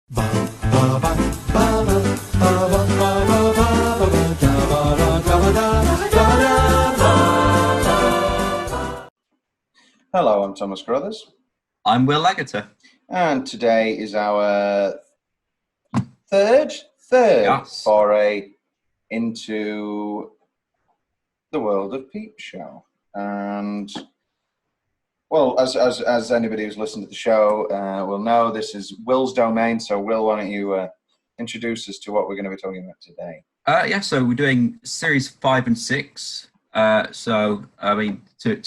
Hello, I'm Thomas Carruthers. I'm Will Leggetter. And today is our third foray into the world of Peep Show. And, well, as anybody who's listened to the show will know, this is Will's domain. So, Will, why don't you introduce us to what we're going to be talking about today? So we're doing series 5 and 6. To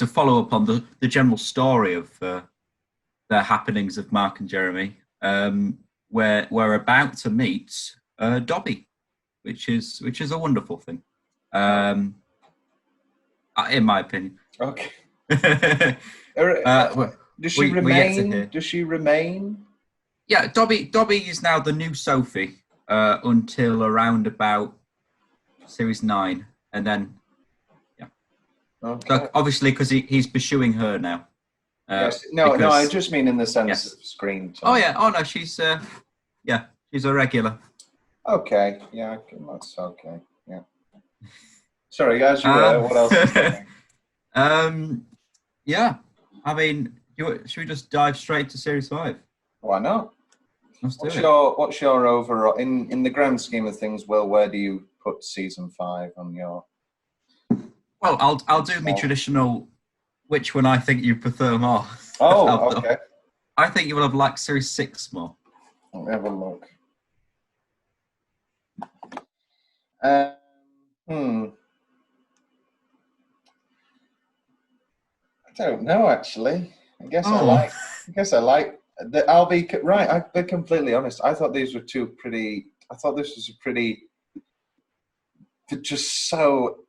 follow up on the general story of the happenings of Mark and Jeremy, we're about to meet Dobby, which is a wonderful thing, in my opinion. Okay. Does she remain? Does she remain? Yeah, Dobby is now the new Sophie until around about series 9, and then. Okay. So obviously, because he's pursuing her now. Yes. No, I just mean in the sense of screen time. Oh yeah. Oh no, she's she's a regular. Okay. Yeah, that's okay. Yeah. Sorry, guys. What else is going? Yeah. I mean, should we just dive straight to series 5? Why not? Let's do it. What's your overall in the grand scheme of things, Will? Where do you put season 5 on your? Well, I'll do my traditional. Which one I think you prefer more? Oh, okay. I think you will have liked series 6 more. Let me have a look. I don't know actually. I guess I like. I'll be right. I'll be completely honest. I thought these were two pretty. I thought this was a pretty. Just so.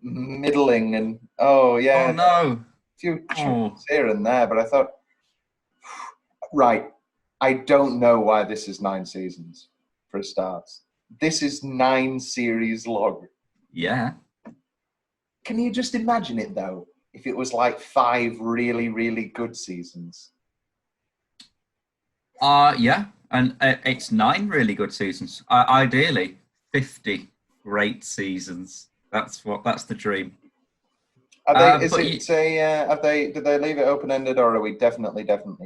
Middling and a few tunes here and there, but I thought, right, I don't know why this is 9 seasons for a start. This is 9 series long. Yeah. Can you just imagine it though? If it was like 5 really, really good seasons. Yeah, and it's 9 really good seasons. Ideally, 50 great seasons. That's the dream. Are they? Did they leave it open ended, or are we definitely done?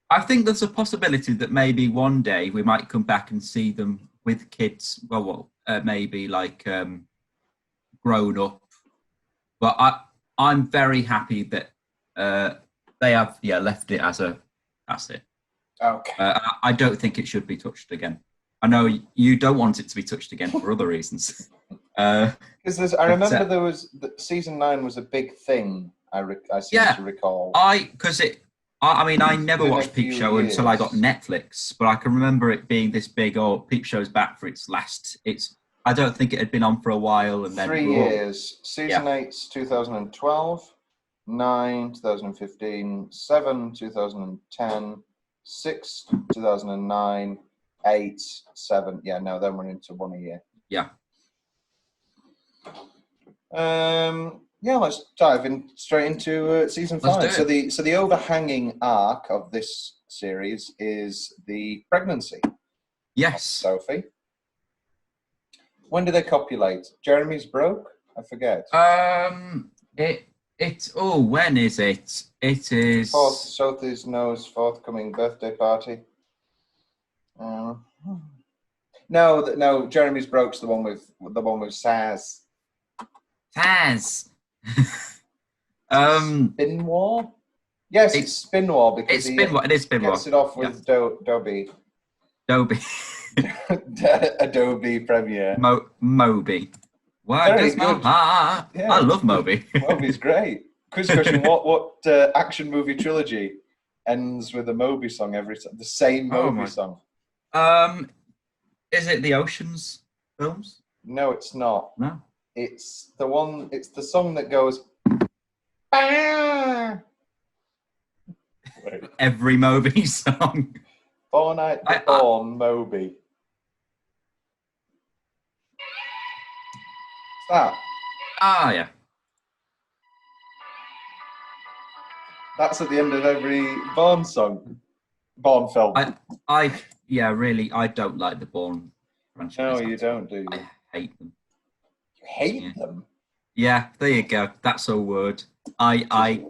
I think there's a possibility that maybe one day we might come back and see them with kids. Maybe like grown up. But I'm very happy that they have left it as that's it. Okay. I don't think it should be touched again. I know you don't want it to be touched again for other reasons. Because I remember there was season 9 was a big thing. I seem to recall. I never watched Peep Show until I got Netflix, but I can remember it being this big. Oh, Peep Show's back for its last. I don't think it had been on for a while, and then 3 years. Season 8's 2012, 9 2015, 7 2010, 6 2009. 8, 7, then we're into 1 a year. Yeah. Let's dive straight into season 5. So the overhanging arc of this series is the pregnancy. Yes. Sophie. When do they copulate? Jeremy's broke? I forget. When is it? It is Sophie's forthcoming birthday party. No, Jeremy's broke's the one with Saz. Saz. Spin War? Yes, it's Spin War because it is Spin War. Gets it off with Dobby. Adobe Premiere. Moby. Why does my heart? I love Moby. Moby's great. Quiz question: What action movie trilogy ends with a Moby song every time? The same Moby song. Is it the Oceans films? No, it's not. No. It's the one. It's the song that goes. Bah! Every Moby song. Born Moby. That. Yeah. That's at the end of every Bond song. Bourne film. Really, I don't like the Bourne franchise. No, you don't, do you? I hate them. You hate them? Yeah, there you go. That's a word. I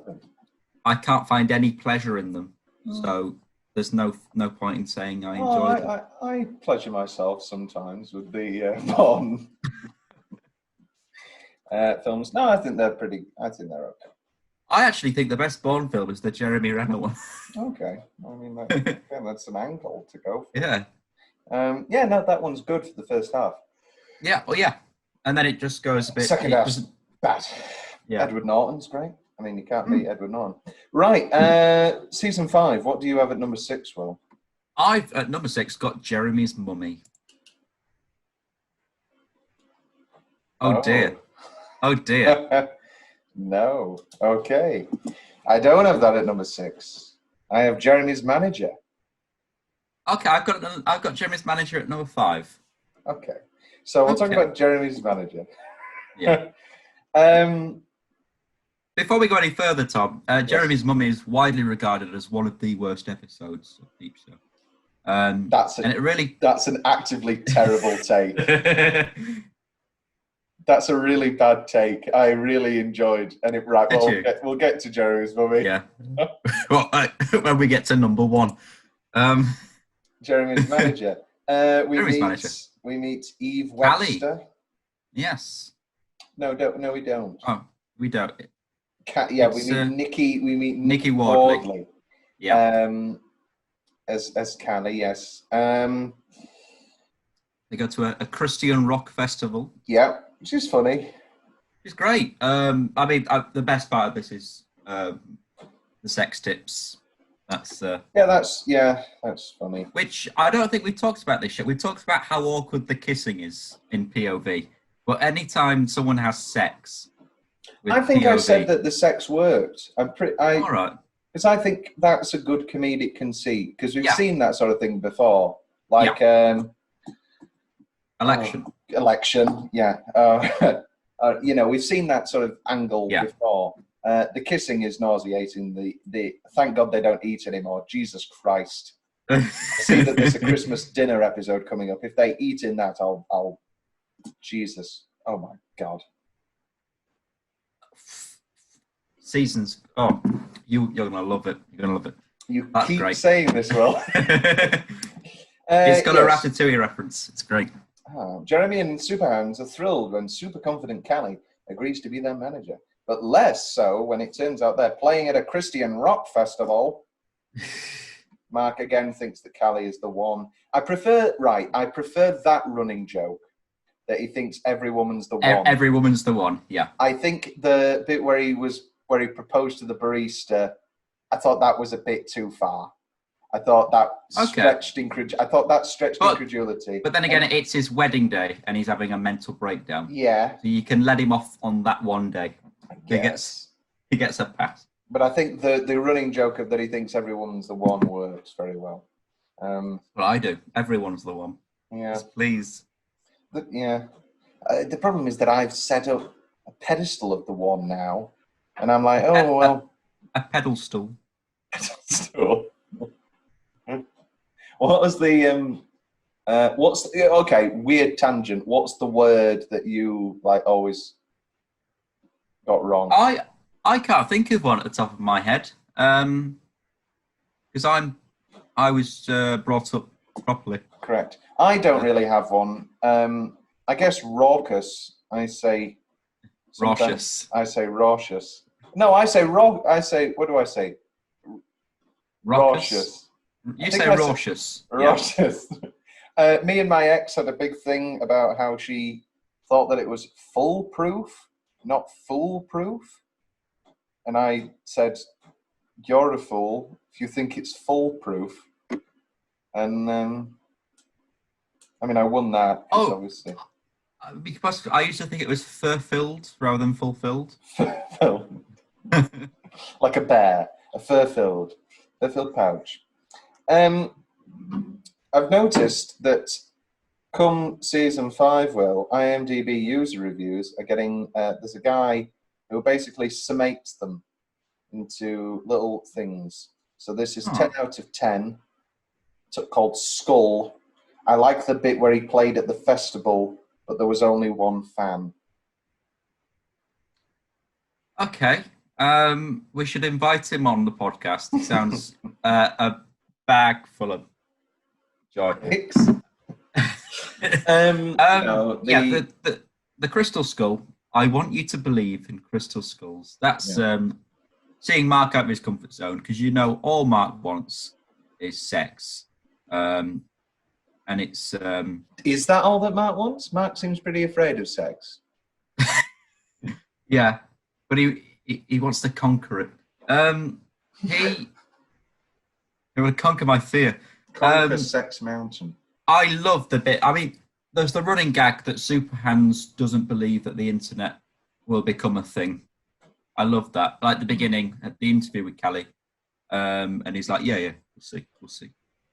can't find any pleasure in them. So there's no point in saying I enjoy them. I pleasure myself sometimes with the Bond films. No, I think they're okay. I actually think the best Bond film is the Jeremy Renner one. Okay. I mean, that's an angle to go for. Yeah. That one's good for the first half. Yeah, and then it just goes a bit... Second half, bad. Yeah. Edward Norton's great. I mean, you can't beat Edward Norton. Right, season 5, what do you have at number 6, Will? I've, at number 6, got Jeremy's Mummy. Oh dear. No. Okay. I don't have that at number 6. I have Jeremy's Manager. Okay, I've got Jeremy's Manager at number 5. Okay. So we'll talk about Jeremy's Manager. Yeah. Before we go any further, Tom, Jeremy's Mummy is widely regarded as one of the worst episodes of Peep Show. That's an actively terrible take. That's a really bad take. I really enjoyed, and we'll get to Jeremy's Mummy. Yeah. Well, when we get to number 1, Jeremy's Manager. We meet Eve Webster. Callie. Yes. No, we don't. Oh, we don't. We meet Nikki. We meet Nikki Wardley. Yeah. As Callie, yes. They go to a Christian rock festival. Yeah, which is funny. It's great. I mean, the best part of this is the sex tips. That's funny. Which I don't think we talked about this yet. We talked about how awkward the kissing is in POV, but anytime someone has sex, I think POV, I said that the sex worked. All right. Because I think that's a good comedic conceit, because we've seen that sort of thing before, like election. Yeah. We've seen that sort of angle before. The kissing is nauseating. The thank God they don't eat anymore. Jesus Christ! I see that there's a Christmas dinner episode coming up. If they eat in that, I'll Jesus. Oh my God. Seasons. Oh, you're gonna love it. You're gonna love it. That's keep great. Saying this, Will. It's got a Ratatouille reference. It's great. Jeremy and Superhounds are thrilled when super confident Callie agrees to be their manager, but less so when it turns out they're playing at a Christian rock festival. Mark again thinks that Callie is the one. I prefer that running joke that he thinks every woman's the one. Every woman's the one. Yeah. I think the bit where he proposed to the barista, I thought that was a bit too far. I thought that stretched incredulity. But then again, it's his wedding day, and he's having a mental breakdown. Yeah. So you can let him off on that one day. He gets a pass. But I think the running joke of that he thinks every woman's the one works very well. Well, I do. Everyone's the one. Yeah. Just please. The problem is that I've set up a pedestal of the one now, and I'm like, oh well. A pedal stool. Pedal stool. What was the weird tangent. What's the word that you always got wrong? I can't think of one at the top of my head. Because I was brought up properly. Correct. I don't really have one. I guess raucous. I say raucous. I say raucous. No, I say what do I say? Raucous. You say raucous. Raucous. Me and my ex had a big thing about how she thought that it was foolproof, not foolproof. And I said, you're a fool if you think it's foolproof. And I won that, obviously. Because I used to think it was fur-filled rather than fulfilled. Fur-filled. Like a bear, a fur-filled pouch. I've noticed that come season 5, IMDb user reviews are getting, there's a guy who basically summates them into little things. So this is 10 out of 10. called Skull. I like the bit where he played at the festival, but there was only one fan. Okay. We should invite him on the podcast. He sounds a bag full of joy. No, the crystal skull. I want you to believe in crystal skulls. That's seeing Mark out of his comfort zone, because all Mark wants is sex, and it's. Is that all that Mark wants? Mark seems pretty afraid of sex. Yeah, but he wants to conquer it. He would conquer my fear. Conquer Sex Mountain. I love the bit. I mean, there's the running gag that Superhands doesn't believe that the internet will become a thing. I love that. Like the beginning at the interview with Kelly, and he's like, "Yeah, we'll see."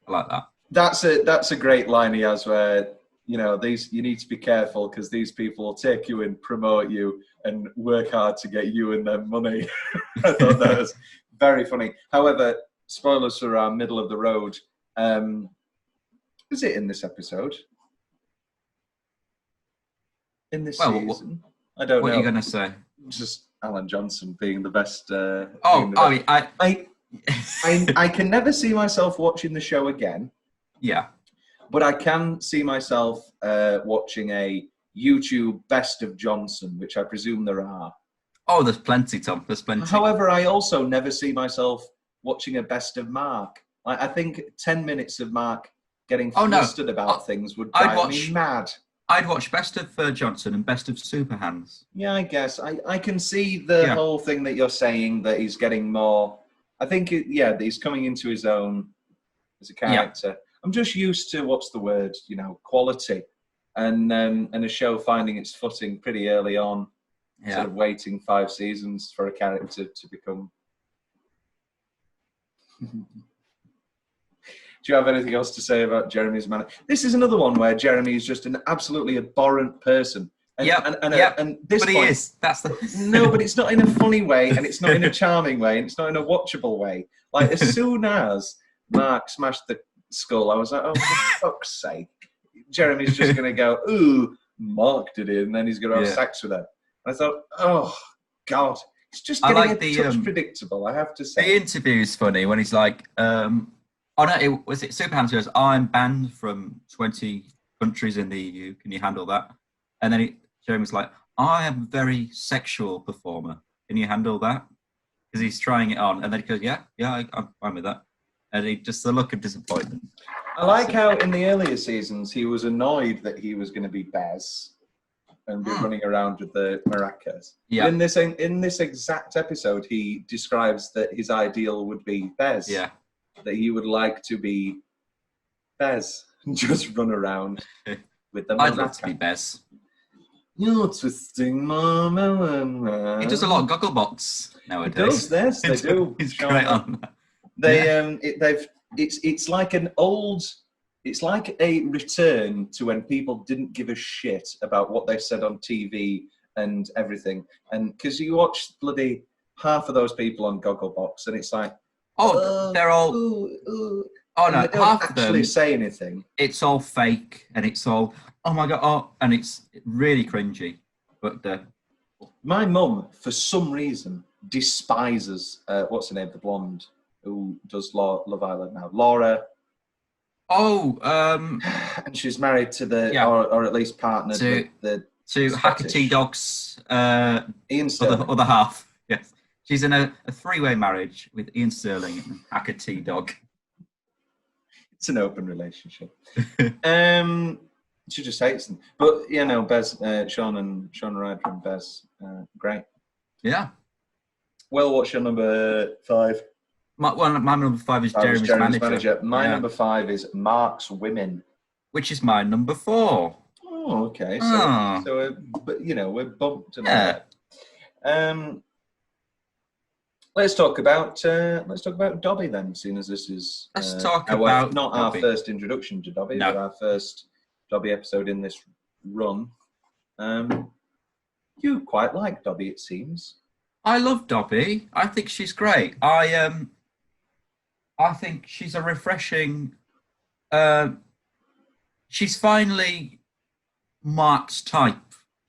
I like that. That's a great line he has where you need to be careful because these people will take you and promote you and work hard to get you and their money. I thought that was very funny. However, spoilers for our middle of the road. Is it in this episode? In this season? I don't know. What are you going to say? Just Alan Johnson being the best. I can never see myself watching the show again. Yeah. But I can see myself watching a YouTube Best of Johnson, which I presume there are. Oh, there's plenty, Tom. There's plenty. However, I also never see myself watching a Best of Mark. I think 10 minutes of Mark getting flustered about things would drive me mad. I'd watch Best of Johnson and Best of Superhands. Yeah, I guess. I can see the whole thing that you're saying, that he's getting more... I think, that he's coming into his own as a character. Yeah. I'm just used to, quality. And a show finding its footing pretty early on, sort of waiting 5 seasons for a character to become... Do you have anything else to say about Jeremy's manner? This is another one where Jeremy is just an absolutely abhorrent person. And this but he is. That's the... No, but it's not in a funny way, and it's not in a charming way, and it's not in a watchable way. Like, as soon as Mark smashed the skull, I was like, oh, for fuck's sake. Jeremy's just going to go, ooh, Mark did it, and then he's going to have sex with her. And I thought, oh, God. It's just getting a touch predictable, I have to say. The interview's funny when he's like... was it Superhands goes, I'm banned from 20 countries in the EU. Can you handle that? And then Jeremy's like, I am a very sexual performer. Can you handle that? Because he's trying it on. And then he goes, yeah, I'm fine with that. And the look of disappointment. I like how in the earlier seasons he was annoyed that he was going to be Bez and be running around with the maracas. Yeah. In this exact episode, he describes that his ideal would be Bez. Yeah. That he would like to be Bez and just run around with them. I'd love to be Bez. You're twisting my melon. He does a lot of Gogglebox nowadays. He does this. They do. He's great on that. It's like a return to when people didn't give a shit about what they said on TV and everything. And because you watch bloody half of those people on Gogglebox, and it's like. They're all. Oh no! They don't actually say anything. It's all fake, and it's all. Oh my god! And it's really cringy. But my mum, for some reason, despises what's her name, the blonde who does Love Island now, Laura. And she's married to or at least partnered with the Hackatee Dog's Ian Sterling. Other half. Yes. She's in a 3-way marriage with Ian Sterling and Hackatee Dog. It's an open relationship. She just hates them. But, Bez, Sean Ryder and Bez, great. Yeah. Well, what's your number 5? My number 5 is Jeremy's manager. My number 5 is Mark's Women. Which is my number 4. Oh, okay. So we're bumped tonight. Yeah. Let's talk about Dobby then, seeing as this is our first introduction to Dobby, but our first Dobby episode in this run. You quite like Dobby, it seems. I love Dobby. I think she's great. I think she's a refreshing she's finally Mark's type,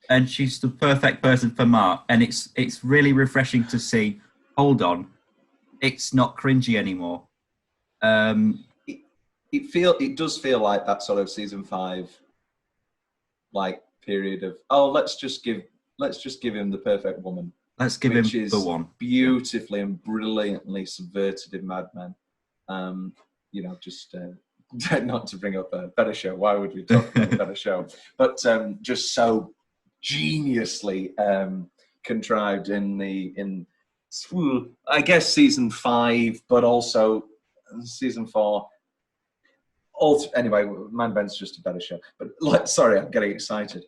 and she's the perfect person for Mark. And it's really refreshing to see. Hold on, it's not cringy anymore. It does feel like that sort of season 5, like period of let's just give him the perfect woman. Let's give him the one. Beautifully and brilliantly subverted in Mad Men. Just not to bring up a better show. Why would we talk about a better show? But just so geniusly contrived in I guess season 5, but also season 4. Anyway, Mad Men's just a better show. But sorry, I'm getting excited.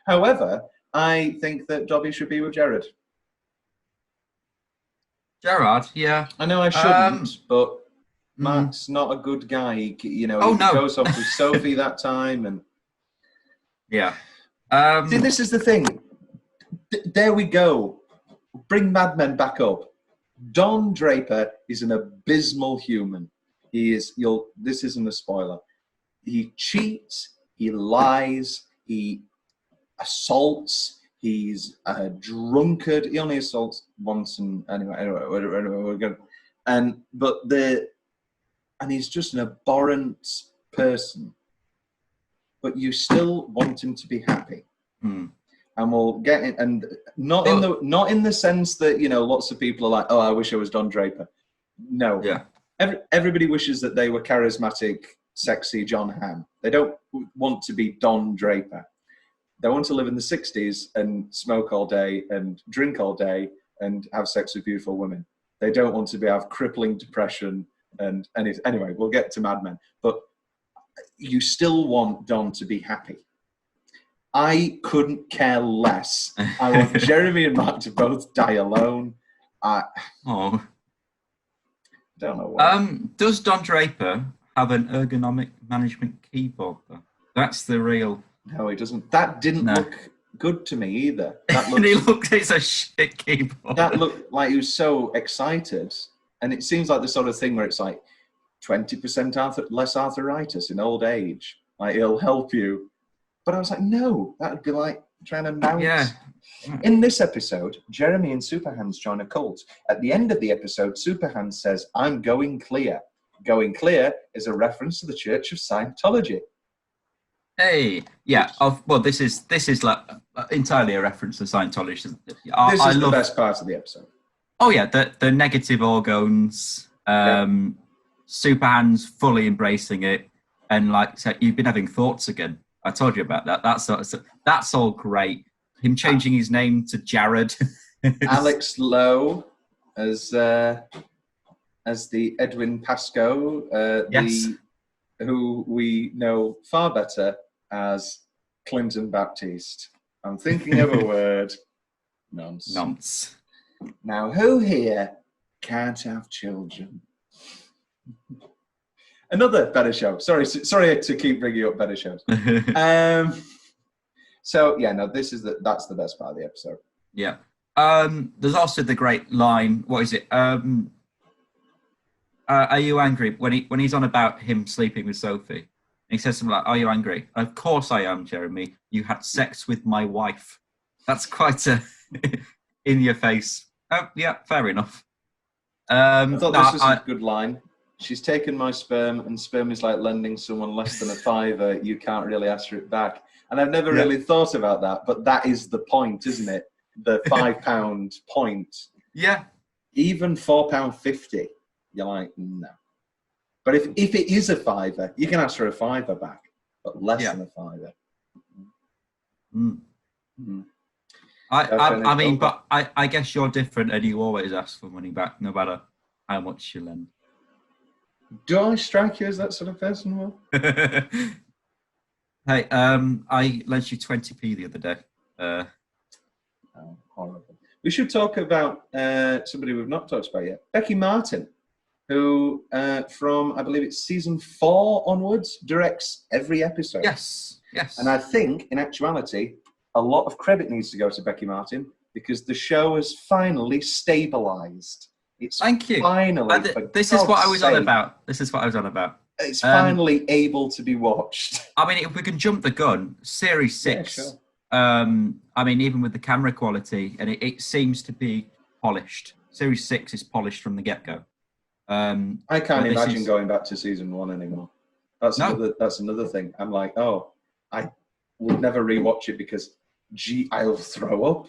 However, I think that Dobby should be with Gerard. Gerard, yeah. I know I shouldn't, but Mark's not a good guy. He goes off with Sophie that time, and yeah. See, this is the thing. There we go. Bring Mad Men back up. Don Draper is an abysmal human. He is. This isn't a spoiler. He cheats. He lies. He assaults. He's a drunkard. He only assaults once, and anyway, we're good. And he's just an abhorrent person. But you still want him to be happy. And we'll get it, and not in the sense that lots of people are like, oh, I wish I was Don Draper. No. Yeah. Everybody wishes that they were charismatic, sexy John Hamm. They don't want to be Don Draper. They want to live in the 60s and smoke all day and drink all day and have sex with beautiful women. They don't want to have crippling depression and anyway, we'll get to Mad Men. But you still want Don to be happy. I couldn't care less. I want Jeremy and Mark to both die alone. I don't know why. Does Don Draper have an ergonomic management keyboard, though? That's the real... No, he doesn't. That didn't look good to me either. It's a shit keyboard. That looked like he was so excited. And it seems like the sort of thing where it's like 20% less arthritis in old age. Like, it'll help you. But I was like, no, that would be like trying to mount. Yeah. In this episode, Jeremy and Superhands join a cult. At the end of the episode, Superhands says, I'm going clear. Going clear is a reference to the Church of Scientology. Hey, yeah. Well, this is like entirely a reference to Scientology. This is the best part of the episode. Oh yeah, the negative organs, Superhands fully embracing it, and like so you've been having thoughts again. I told you about that. That's all great. Him changing his name to Jared. Alex Lowe as the Edwin Pascoe, yes. who we know far better as Clinton Baptiste. I'm thinking of a word. Nonce. Now, who here can't have children? Another better show. Sorry to keep bringing up better shows. So yeah, no, that's the best part of the episode. Yeah. There's also the great line. What is it? Are you angry when he's on about him sleeping with Sophie? And he says something like, "Are you angry?" Of course I am, Jeremy. You had sex with my wife. That's quite a in your face. Oh, yeah, fair enough. I thought this was a good line. She's taken my sperm, and sperm is like lending someone less than a £5. You can't really ask for it back. And I've never really thought about that, but that is the point, isn't it? The £5 point. Yeah. Even £4.50, you're like, no. But if it is a £5, you can ask for a £5 back, but less than a £5. I mean, but I guess you're different, and you always ask for money back, no matter how much you lend. Do I strike you as that sort of person, Will? Hey, I lent you 20p the other day. Oh, horrible. We should talk about somebody we've not talked about yet. Becky Martin, who from, I believe it's season 4 onwards, directs every episode. Yes. And I think, in actuality, a lot of credit needs to go to Becky Martin because the show has finally stabilised. It's Thank you. Finally, this is what I was on about. This is what I was on about. It's finally able to be watched. I mean, if we can jump the gun, Series 6. Yeah, sure. I mean, even with the camera quality, and it seems to be polished. Series 6 is polished from the get-go. I can't imagine going back to season 1 anymore. That's another thing. I'm like, oh, I would never rewatch it because, gee, I'll throw up.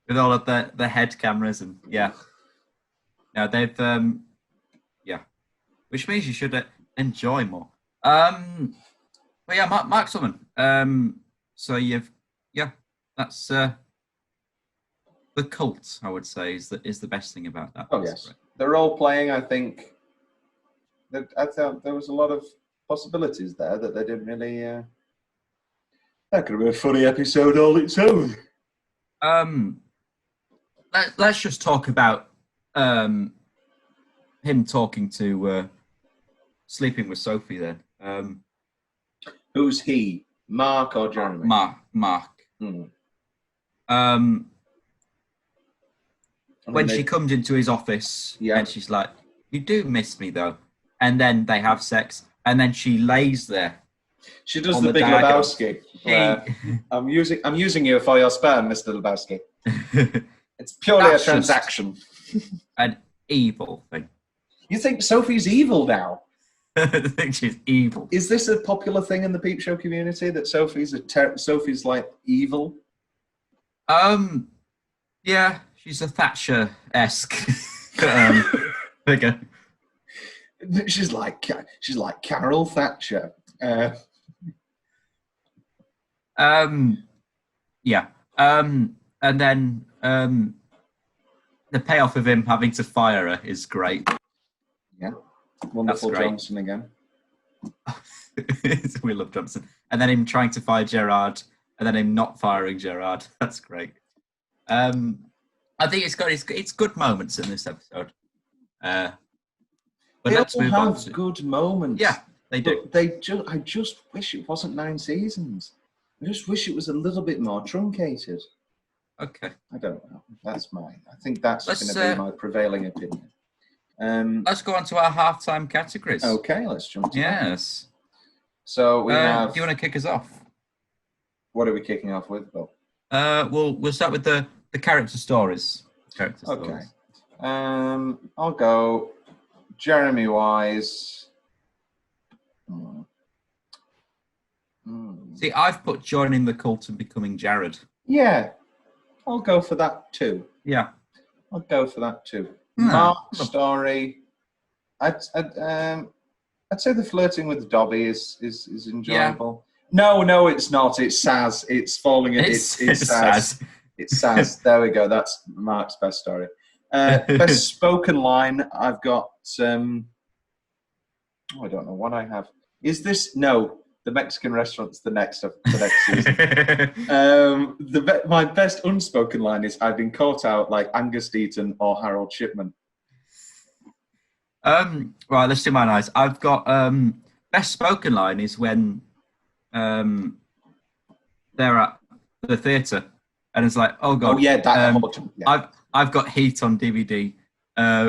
With all of the head cameras and yeah. Now they've which means you should enjoy more. But yeah, Mark Summon. So that's the cult, I would say, is the best thing about that. Oh yes, the role playing. I think that I thought there was a lot of possibilities there that they didn't really. That could have been a funny episode all its own. Let's just talk about him talking to sleeping with Sophie then. Who's he? Mark or Jeremy? Mark. When she comes into his office and she's like, "You do miss me though," and then they have sex, and then she lays there. She does the Big Lebowski. I'm using you for your sperm, Mr. Lebowski. It's purely a transaction. An evil thing. You think Sophie's evil now? I think she's evil. Is this a popular thing in the Peep Show community that Sophie's like evil? Yeah, she's a Thatcher-esque figure. She's like Carol Thatcher. Yeah. And then the payoff of him having to fire her is great. Yeah. Wonderful Johnson again. We love Johnson. And then him trying to fire Gerard, and then him not firing Gerard. That's great. I think it's good moments in this episode. But let's move on to good moments. Yeah, they do. I just wish it wasn't 9 seasons. I just wish it was a little bit more truncated. Okay. I don't know. That's mine. I think that's going to be my prevailing opinion. Let's go on to our halftime categories. Okay, let's jump to that. Yes. So we have... Do you want to kick us off? What are we kicking off with, Bill? We'll start with the character stories. Okay. I'll go Jeremy Wise. See, I've put joining the cult and becoming Jared. Yeah, I'll go for that too. Yeah, I'll go for that too. Mark's story. I'd say the flirting with Dobby is enjoyable. Yeah. No, it's not. It's Saz. It's falling. It's Saz. It's Saz. There we go. That's Mark's best story. Best spoken line. I've got. I don't know what I have. Is this no? The Mexican restaurant's the next season. My best unspoken line is I've been caught out like Angus Deaton or Harold Shipman. Right, let's do mine eyes. I've got best spoken line is when they're at the theatre and it's like, oh god, I've got Heat on DVD.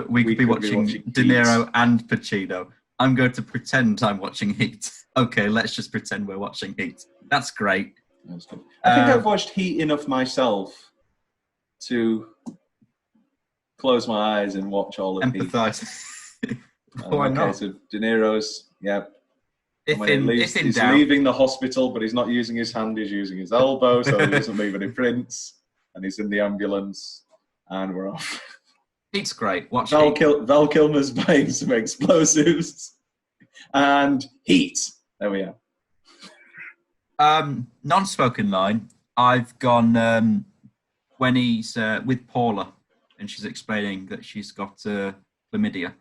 We could be watching De Niro and Pacino. I'm going to pretend I'm watching Heat. Okay, let's just pretend we're watching Heat. That's great. That's good. I think I've watched Heat enough myself to close my eyes and watch all of Heat. Empathise. Why not? So De Niro's, If he's leaving the hospital, but he's not using his hand, he's using his elbow, so he doesn't leave any prints. And he's in the ambulance, and we're off. Heat's great. Watch Val Kilmer's buying some explosives. And Heat. There we are. Non-spoken line. I've gone when he's with Paula and she's explaining that she's got chlamydia.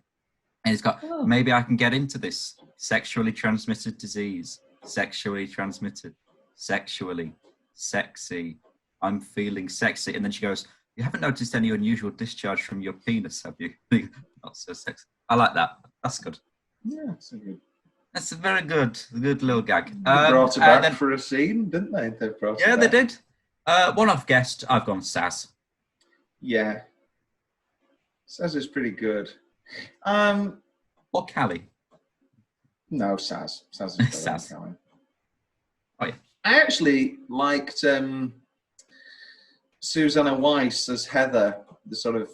And he's got, maybe I can get into this sexually transmitted disease. Sexually transmitted. Sexually. Sexy. I'm feeling sexy. And then she goes, you haven't noticed any unusual discharge from your penis, have you? Not so sexy. I like that. That's good. Yeah, so good. That's a very good little gag. They brought her back for a scene, didn't they? They did. One-off guest, I've gone Saz. Yeah. Saz is pretty good. Or Callie? No, Saz. Saz is better Saz. than Callie. Oh, yeah. I actually liked Susanna Weiss as Heather, the sort of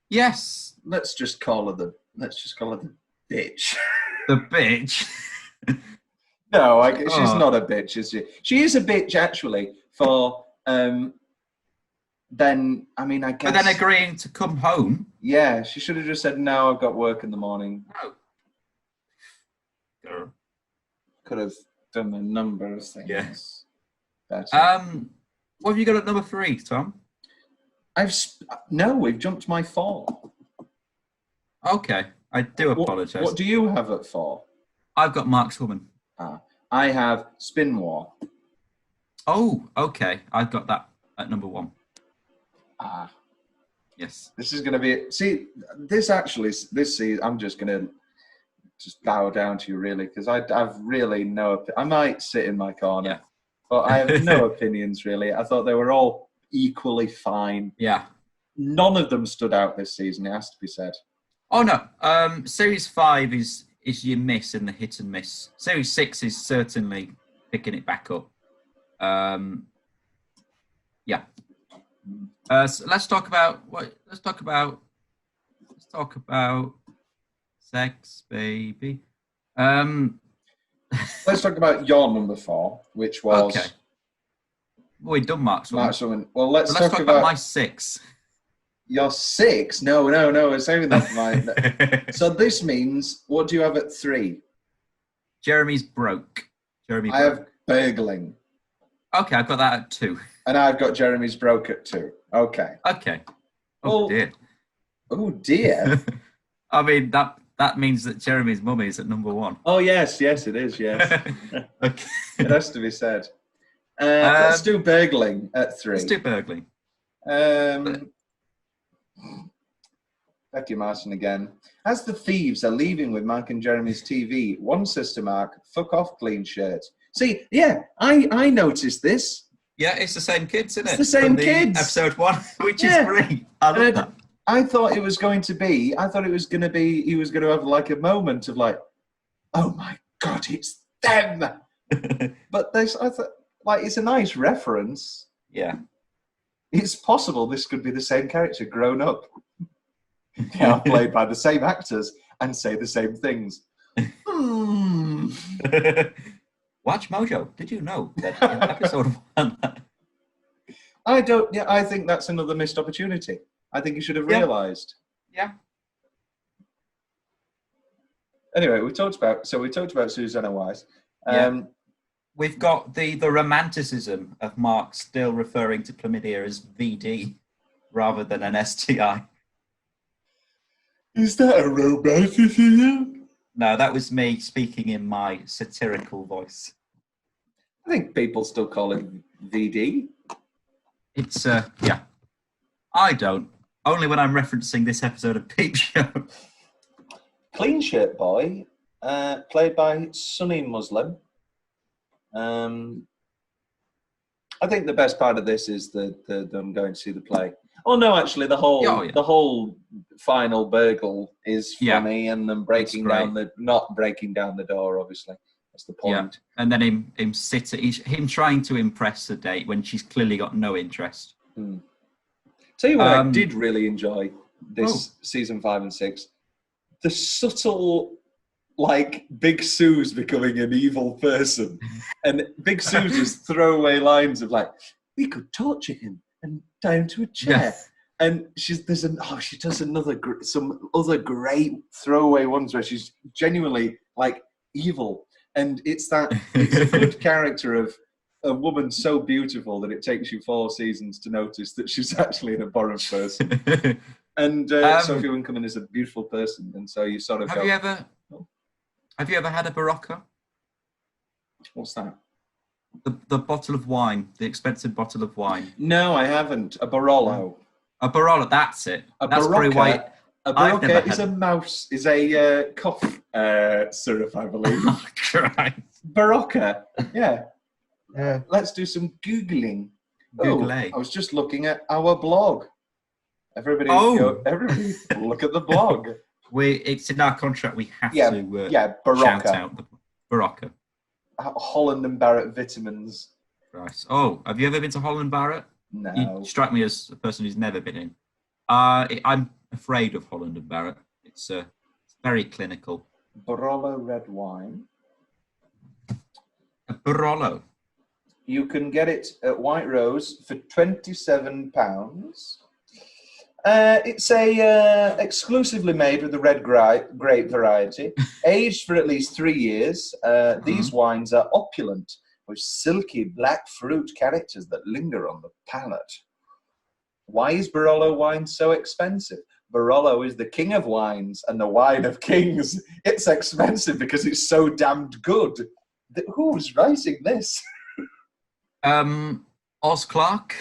Yes. let's just call her the bitch. The bitch. No, she's not a bitch, is she? She is a bitch actually. For then I mean I guess. But then agreeing to come home. Yeah, she should have just said no. I've got work in the morning. No. Could have done a number of things. Yes. Better. What have you got at number 3, Tom? We've jumped my 4. Okay, I do apologise. What do you have at 4? I've got Mark's Woman. I have Spin War. Oh, okay. I've got that at number 1. Yes. This is going to be... See, this season, I'm just going to just bow down to you, really, because I've really no... I might sit in my corner, yeah. But I have no opinions, really. I thought they were all equally fine. Yeah. None of them stood out this season, it has to be said. Oh, no. Series 5 is your miss and the hit and miss. Series 6 is certainly picking it back up. Yeah. So let's talk about sex, baby. Let's talk about your number 4, which was... Okay. We've done Mark's Woman. Well, let's talk about my 6. Your 6? No, it's saving that for mine. So this means, what do you have at 3? Jeremy's Broke. I have Burgling. Okay, I've got that at 2. And I've got Jeremy's Broke at 2. Okay. Oh, dear. Oh, dear. I mean, that means that Jeremy's Mummy is at number 1. Oh, yes, it is, yes. Okay. It has to be said. Let's do Burgling at 3. Let's do Burgling. Becky Martin again. As the thieves are leaving with Mark and Jeremy's TV, one says to Mark, "Fuck off, clean shirt." See, yeah, I noticed this. Yeah, it's the same kids, isn't it? It's the same kids. Episode 1, which is great. I love that. I thought he was going to have like a moment of like, oh my God, it's them. But I thought, like, it's a nice reference. Yeah. It's possible this could be the same character grown up. They are played by the same actors and say the same things. Watch Mojo. Did you know that in episode 1? I think that's another missed opportunity. I think you should have realised. Yeah. Anyway, we talked about Susanna Weiss. We've got the romanticism of Mark still referring to chlamydia as VD rather than an STI. Is that a romanticism? No, that was me speaking in my satirical voice. I think people still call it VD. It's, yeah. I don't. Only when I'm referencing this episode of Peep Show. Clean Shirt Boy, played by Sunni Muslim. I think the best part of this is them going to see the play. Oh no, actually, the whole final burgle is funny, and them not breaking down the door. Obviously, that's the point. Yeah. And then him trying to impress the date when she's clearly got no interest. Tell you what, I did really enjoy this season 5 and 6. The subtle, like, Big Sue's becoming an evil person, and Big Sue just throwaway lines of like, "We could torture him and tie him to a chair," and she does some other great throwaway ones where she's genuinely like evil, and it's a good character of a woman so beautiful that it takes you 4 seasons to notice that she's actually an abhorrent person. And Sophie Winkleman is a beautiful person, and so you sort of Have you ever had a Barocca? What's that? The bottle of wine, the expensive bottle of wine. No, I haven't. A Barolo. A Barolo, that's it. That's Barocca. A Barocca is a cough syrup, I believe. Oh, Christ. Barocca, yeah. Let's do some Googling. Google. I was just looking at our blog. Everybody, Oh. everybody, look at the blog. It's in our contract. We have to shout out the Barocca. Holland and Barrett vitamins. Right. Oh, have you ever been to Holland Barrett? No. You strike me as a person who's never been in. I'm afraid of Holland and Barrett. It's very clinical. Barolo red wine. A Barolo. You can get it at White Rose for £27. It's exclusively made with the red grape variety, aged for at least 3 years. These wines are opulent, with silky black fruit characters that linger on the palate. Why is Barolo wine so expensive? Barolo is the king of wines and the wine of kings. It's expensive because it's so damned good. Who's writing this? Oz Clarke.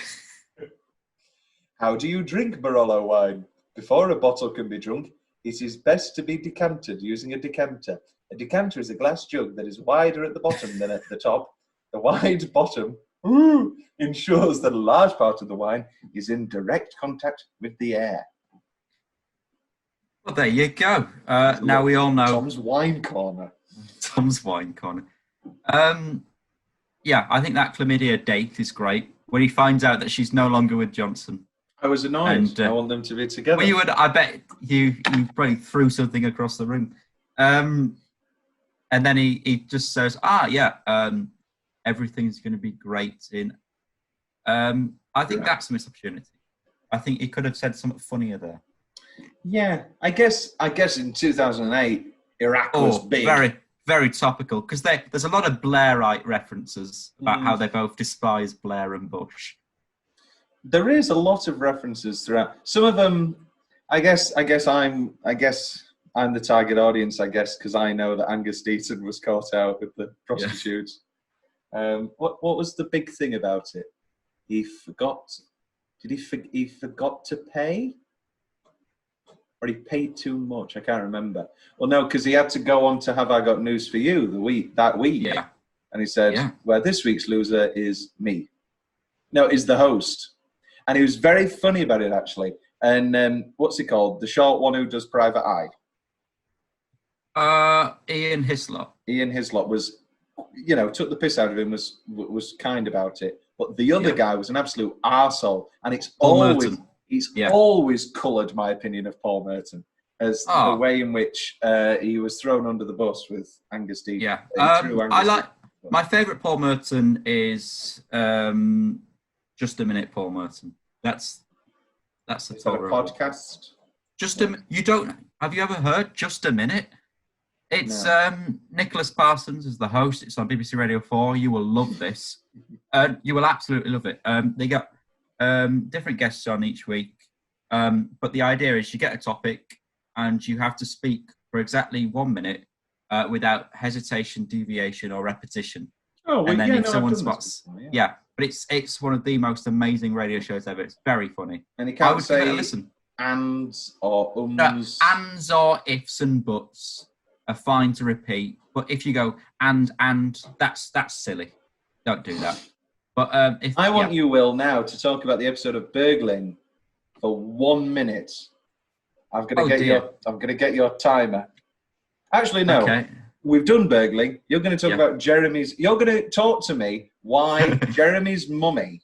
How do you drink Barolo wine? Before a bottle can be drunk, it is best to be decanted using a decanter. A decanter is a glass jug that is wider at the bottom than at the top. The wide bottom ensures that a large part of the wine is in direct contact with the air. Well, there you go. Now we all know. Tom's Wine Corner. Tom's Wine Corner. Yeah, I think that chlamydia date is great. When he finds out that she's no longer with Johnson. I was annoyed. I want them to be together. Well, you would. I bet you probably threw something across the room. And then he just says, everything's going to be great in. I think that's a missed opportunity. I think he could have said something funnier there. Yeah, I guess in 2008, Iraq was big. Very, very topical, because there's a lot of Blairite references about how they both despise Blair and Bush. There is a lot of references throughout. Some of them, I guess I'm the target audience, because I know that Angus Deaton was caught out with the prostitutes. Yeah. What was the big thing about it? He forgot. He forgot to pay? Or he paid too much? I can't remember. Well, no, because he had to go on to Have I Got News for You that week. Yeah. And he said, well, this week's loser is me. No, is the host. And he was very funny about it, actually. And what's he called? The short one who does Private Eye? Ian Hislop. Ian Hislop was, took the piss out of him, was kind about it. But the other guy was an absolute arsehole. And it's always coloured my opinion of Paul Merton as the way in which he was thrown under the bus with Angus Deaton. Yeah. My favourite Paul Merton is Just a Minute Paul Merton. That's the podcast. Have you ever heard Just a Minute? It's Nicholas Parsons is the host. It's on BBC Radio 4. You will love this. You will absolutely love it. They got different guests on each week. But the idea is you get a topic and you have to speak for exactly 1 minute without hesitation, deviation, or repetition. If someone spots, but it's one of the most amazing radio shows ever. It's very funny. And you can't say listen. Ands or ums. Ands or ifs and buts are fine to repeat. But if you go and that's silly. Don't do that. But I want you, Will, now to talk about the episode of Burgling for 1 minute. I'm gonna get your timer. Actually, no. Okay. We've done Burgling. You're going to talk about Jeremy's. You're going to talk to me why Jeremy's mummy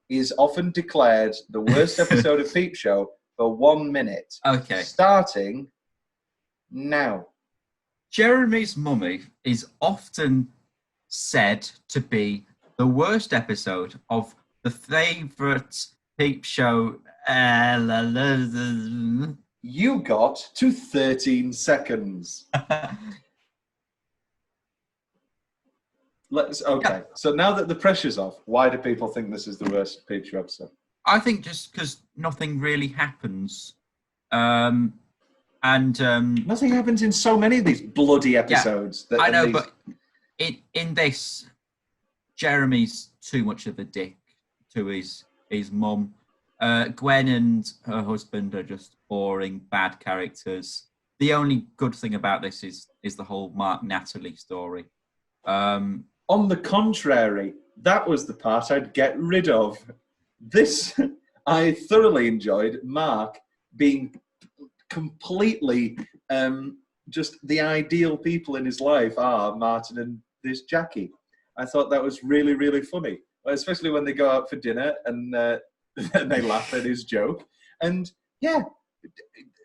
is often declared the worst episode of Peep Show for 1 minute. Okay. Starting now. Jeremy's mummy is often said to be the worst episode of the favourite Peep Show. You got to 13 seconds. So now that the pressure's off, why do people think this is the worst Peep Show episode? I think just because nothing really happens. Nothing happens in so many of these bloody episodes. I know, but in this, Jeremy's too much of a dick to his mum. Gwen and her husband are just boring, bad characters. The only good thing about this is the whole Mark Natalie story. On the contrary, that was the part I'd get rid of. This, I thoroughly enjoyed Mark being completely just the ideal people in his life are Martin and this Jackie. I thought that was really, really funny, especially when they go out for dinner and they laugh at his joke. And yeah,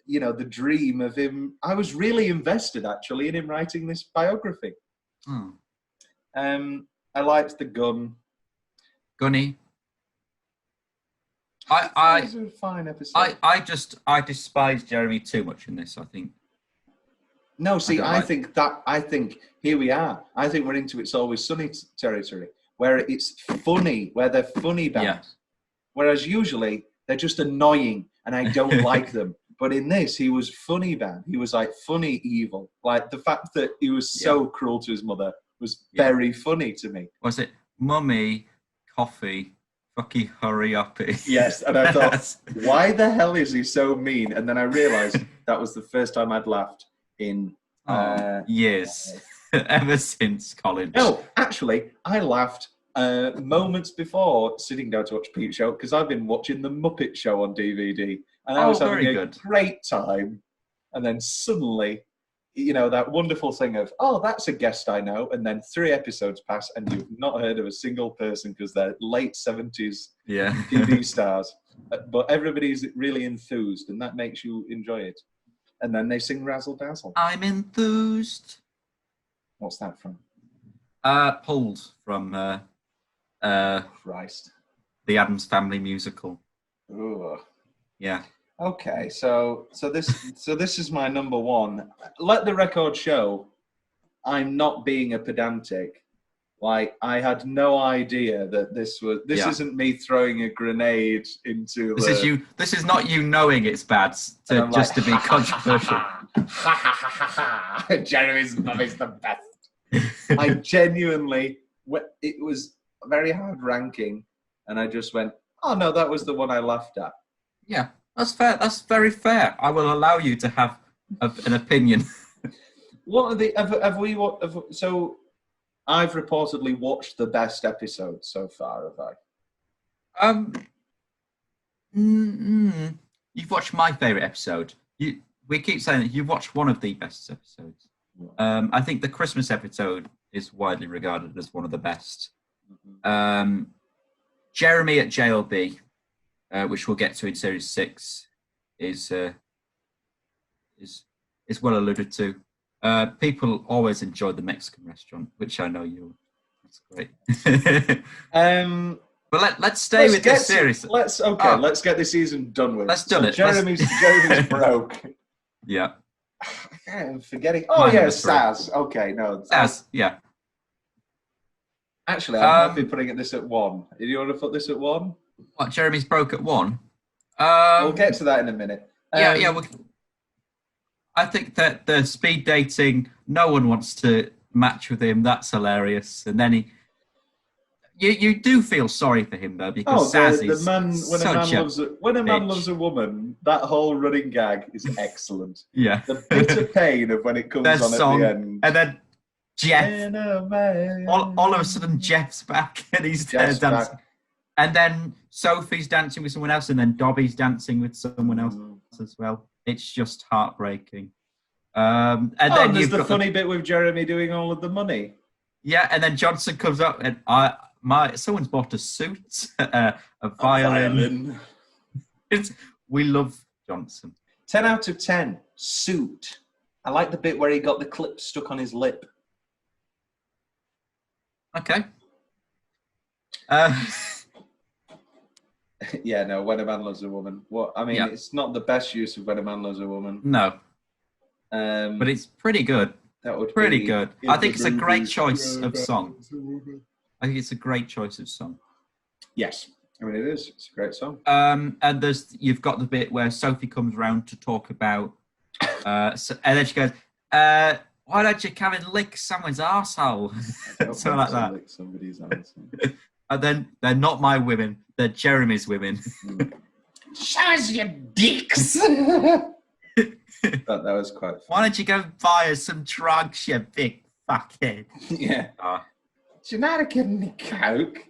you know, the dream of him. I was really invested actually in him writing this biography. I liked the gun. Gunny. It was a fine episode. I despise Jeremy too much in this, I think. No, see, I think here we are. I think we're into It's Always Sunny territory, where it's funny, where they're funny bands. Yeah. Whereas usually they're just annoying and I don't like them. But in this, he was funny bad. He was like funny evil. Like the fact that he was so cruel to his mother was very funny to me. Was it Mummy, Coffee, fucking hurry up? Yes, and I thought, why the hell is he so mean? And then I realised that was the first time I'd laughed in years, ever since college. No, actually, I laughed moments before sitting down to watch Peep Show because I've been watching The Muppet Show on DVD. And I was having a great time. And then suddenly, you know, that wonderful thing of, oh, that's a guest I know. And then 3 episodes pass and you've not heard of a single person because they're late 70s TV stars. But everybody's really enthused and that makes you enjoy it. And then they sing Razzle Dazzle. I'm enthused. What's that from? Pulled from Christ. The Addams Family musical. Ooh. Yeah. Okay, so this is my number one. Let the record show I'm not being a pedantic. Like I had no idea that this isn't me throwing a grenade into This is not you knowing it's bad to be controversial. Jeremy's mum is the best. I genuinely, it was a very hard ranking, and I just went, oh no, that was the one I laughed at. Yeah. That's fair. That's very fair. I will allow you to have an opinion. What are the so I've reportedly watched the best episode so far, have I? You've watched my favourite episode. We keep saying that you've watched one of the best episodes. I think the Christmas episode is widely regarded as one of the best. Mm-hmm. Jeremy at JLB. Which we'll get to in series 6, is well alluded to. People always enjoy the Mexican restaurant, which I know you. That's great. But let's stay with this series. Let's get this season done with. Let's do it. Jeremy's broke. Yeah. I'm forgetting. Oh yeah, Saz. Okay, no. Saz. Yeah. Actually, I'm happy putting this at 1. Do you want to put this at 1? What, Jeremy's broke at 1? We'll get to that in a minute. I think that the speed dating, no one wants to match with him. That's hilarious. And then you do feel sorry for him though, because when a man loves a woman, that whole running gag is excellent. Yeah, the bitter pain of when it comes on at the end, and then Jeff. All of a sudden, Jeff's back and he's dancing. Back. And then Sophie's dancing with someone else, and then Dobby's dancing with someone else as well. It's just heartbreaking. And then there's the funny bit with Jeremy doing all of the money. Yeah, and then Johnson comes up and someone's bought a suit, a violin. We love Johnson. 10 out of 10. Suit. I like the bit where he got the clip stuck on his lip. Okay. Yeah, no, When a Man Loves a Woman. It's not the best use of When a Man Loves a Woman. No. But it's pretty good. That would pretty good. I think it's a great choice of song. I think it's a great choice of song. Yes. I mean, it is. It's a great song. And you've got the bit where Sophie comes round to talk about, and then she goes, why don't you come and lick someone's arsehole? Something like that. Lick somebody's arsehole. And then they're not my women, they're Jeremy's women. Show us your dicks. that was quite funny. Why don't you go buy us some drugs, you big fuckhead? Yeah. You're not getting any coke.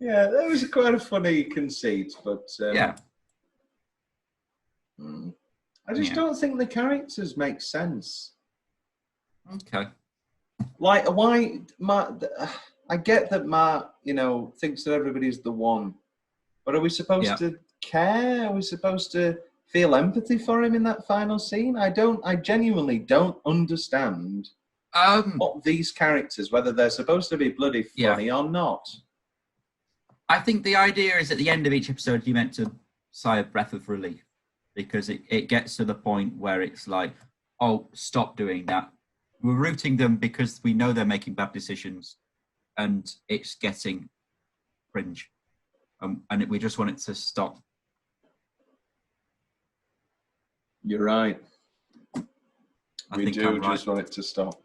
Yeah, that was quite a funny conceit, but Yeah. I just don't think the characters make sense. Okay. Like, why? I get that Mark, thinks that everybody's the one, but are we supposed to care? Are we supposed to feel empathy for him in that final scene? I genuinely don't understand what these characters, whether they're supposed to be bloody funny or not. I think the idea is at the end of each episode, you're meant to sigh a breath of relief, because it gets to the point where it's like, oh, stop doing that. We're rooting them because we know they're making bad decisions, and it's getting cringe. And we just want it to stop. You're right. We do just want it to stop.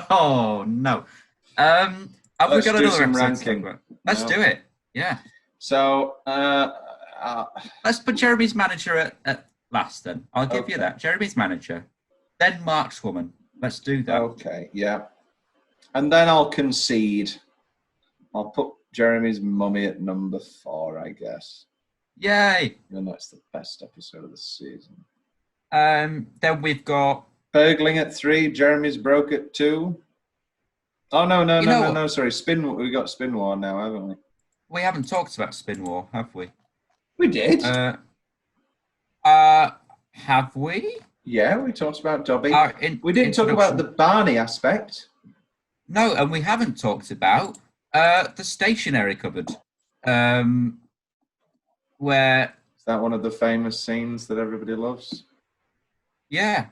Oh, no. Have we got another ranking? Let's do it. Yeah. So, let's put Jeremy's manager at last then. I'll give you that. Jeremy's manager. Then Mark's woman. Let's do that. Okay, yeah. And then I'll concede. I'll put Jeremy's mummy at number 4, I guess. Yay. And that's the best episode of the season. Then we've got Burgling at 3, Jeremy's broke at 2. Oh, no, sorry. We got Spin War now, haven't we? We haven't talked about Spin War, have we? We did. Have we? Yeah, we talked about Dobby. We didn't talk about the Barney aspect. No, and we haven't talked about the stationery cupboard. Where... Is that one of the famous scenes that everybody loves? Yeah,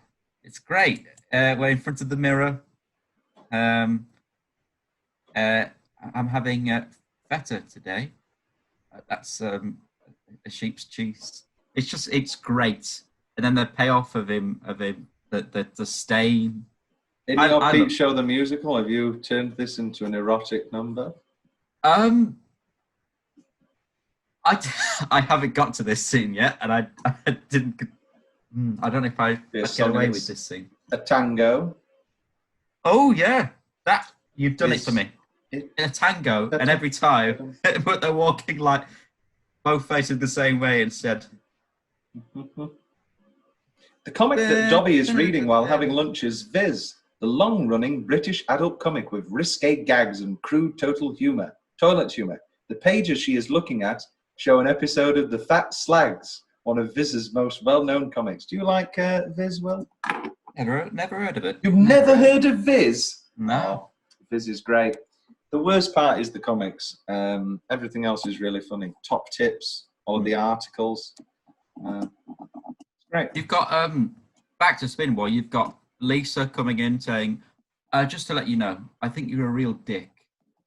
it's great. We're in front of the mirror. I'm having feta today. That's a sheep's cheese. It's great. And then the payoff of him, the stain. In your Peep Show the musical, have you turned this into an erotic number? I haven't got to this scene yet, and I didn't. I don't know if I'd get away with this scene. A tango. Oh yeah, that you've done it for me. In a tango, and every time, but they're walking like both facing the same way instead. The comic that Dobby is reading while having lunch is Viz, the long-running British adult comic with risque gags and crude toilet humour. The pages she is looking at show an episode of The Fat Slags, one of Viz's most well-known comics. Do you like Viz, Will? Never heard of it. You've never heard of Viz? No. Viz is great. The worst part is the comics. Everything else is really funny. Top tips, all of the articles. It's great. You've got, back to Spin War, you've got Lisa coming in saying, just to let you know, I think you're a real dick.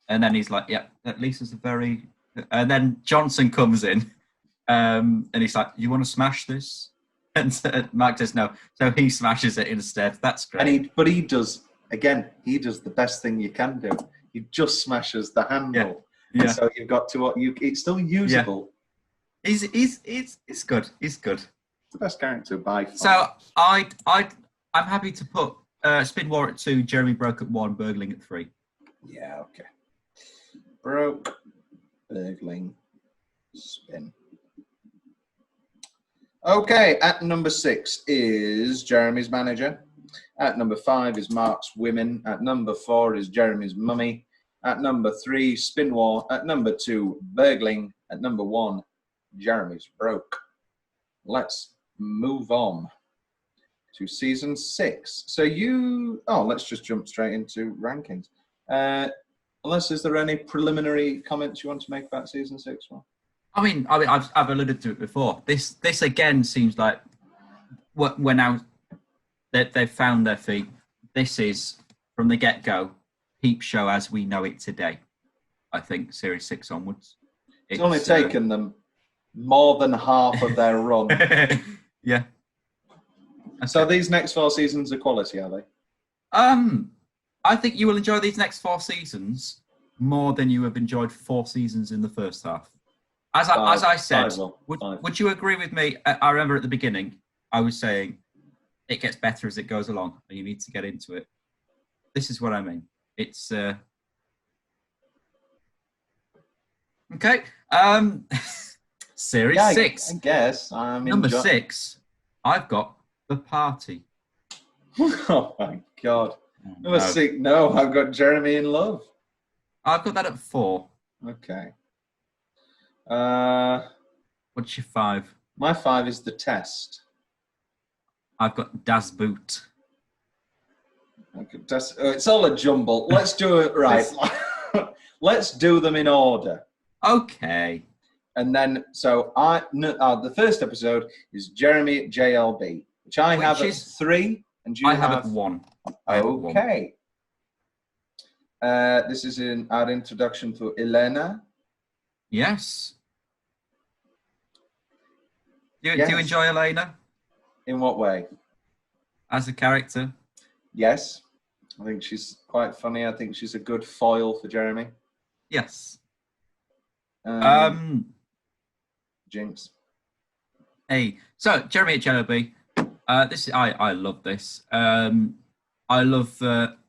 And then he's like, yeah, Lisa's a very... And then Johnson comes in, and he's like, you want to smash this? And Mark says no. So he smashes it instead. That's great. But he does the best thing you can do. He just smashes the handle. Yeah. So you've got to it's still usable. Yeah. He's good. He's good. It's the best character by far. So I'm happy to put Spin War at 2, Jeremy Broke at 1, Burgling at 3. Yeah, okay. Broke, Burgling, Spin. Okay, at number 6 is Jeremy's manager. At number 5 is Mark's women. At number 4 is Jeremy's mummy. At number 3, Spin War. At number 2, Burgling. At number 1, Jeremy's broke. Let's move on to season 6. So let's just jump straight into rankings. Unless, is there any preliminary comments you want to make about season 6? Well? I mean, I've alluded to it before. This again seems like we're now that they've found their feet. This is from the get-go Peep Show as we know it today. I think series 6 onwards. It's only taken them more than half of their run. Yeah. Okay. So these next 4 seasons are quality, are they? I think you will enjoy these next 4 seasons more than you have enjoyed 4 seasons in the first half. As I said, would you agree with me? I remember at the beginning, I was saying it gets better as it goes along, and you need to get into it. This is what I mean. It's Okay. Series 6. I guess. Number 6, I've got The Party. Oh my God. Number No. 6. No, I've got Jeremy in Love. I've got that at 4. Okay. What's your 5? My 5 is The Test. I've got Das Boot. Okay, it's all a jumble. Let's do it right. Let's do them in order. Okay. And then, so the first episode is Jeremy at JLB, which I have at 3, and you have at 1. Okay. This is our introduction to Elena. Yes. Do you enjoy Elena? In what way? As a character? Yes. I think she's quite funny. I think she's a good foil for Jeremy. Yes. Jinx. Hey, so Jeremy at JLB. I love this. I love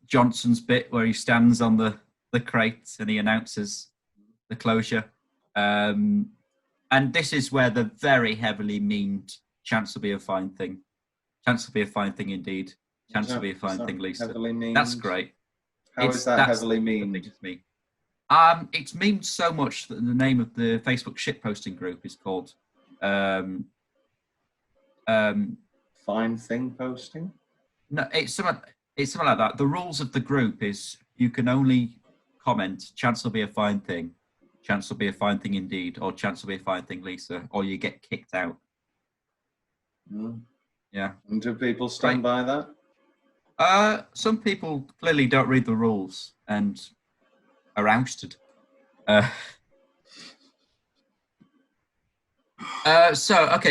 Johnson's bit where he stands on the crate and he announces the closure. And this is where the very heavily memed "Chance will be a fine thing." Chance will be a fine thing indeed. Chance will be a fine thing, Lisa. That's great. How is that heavily memed? It's memed so much that the name of the Facebook shitposting group is called Fine thing posting? No, it's something like that. The rules of the group is you can only comment "Chance will be a fine thing," "Chance will be a fine thing indeed," or "Chance will be a fine thing, Lisa," or you get kicked out. Mm. Yeah. And do people stand by that? Some people clearly don't read the rules and are ousted. Okay,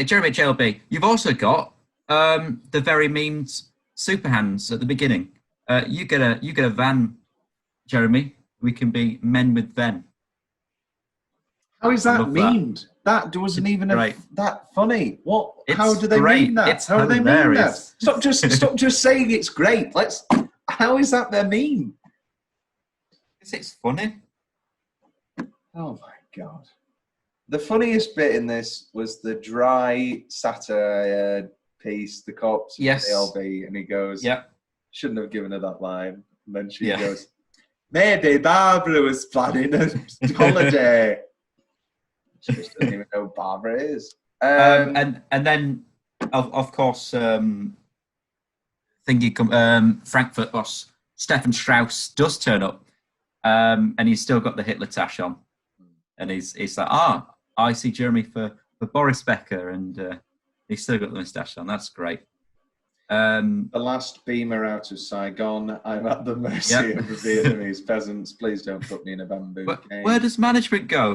Jeremy at JLB. You've also got the very memed super hands at the beginning. You get a van, Jeremy. We can be men with Ven. How is that memed? That wasn't even that funny. What? How do they mean that? How do they mean that? Stop just saying it's great. How is that their meme? It's funny. Oh my God. The funniest bit in this was the dry satire piece, the corpse of JLB, and he goes, shouldn't have given her that line. And then she goes, maybe Barbara was planning a holiday. She just doesn't even know who Barbara is. And then, of course, Frankfurt boss Stefan Strauss does turn up, and he's still got the Hitler tash on, and he's like, I see Jeremy for Boris Becker, and he's still got the moustache on. That's great. The last beamer out of Saigon. I'm at the mercy of the Vietnamese peasants. Please don't put me in a bamboo cage. Where does management go?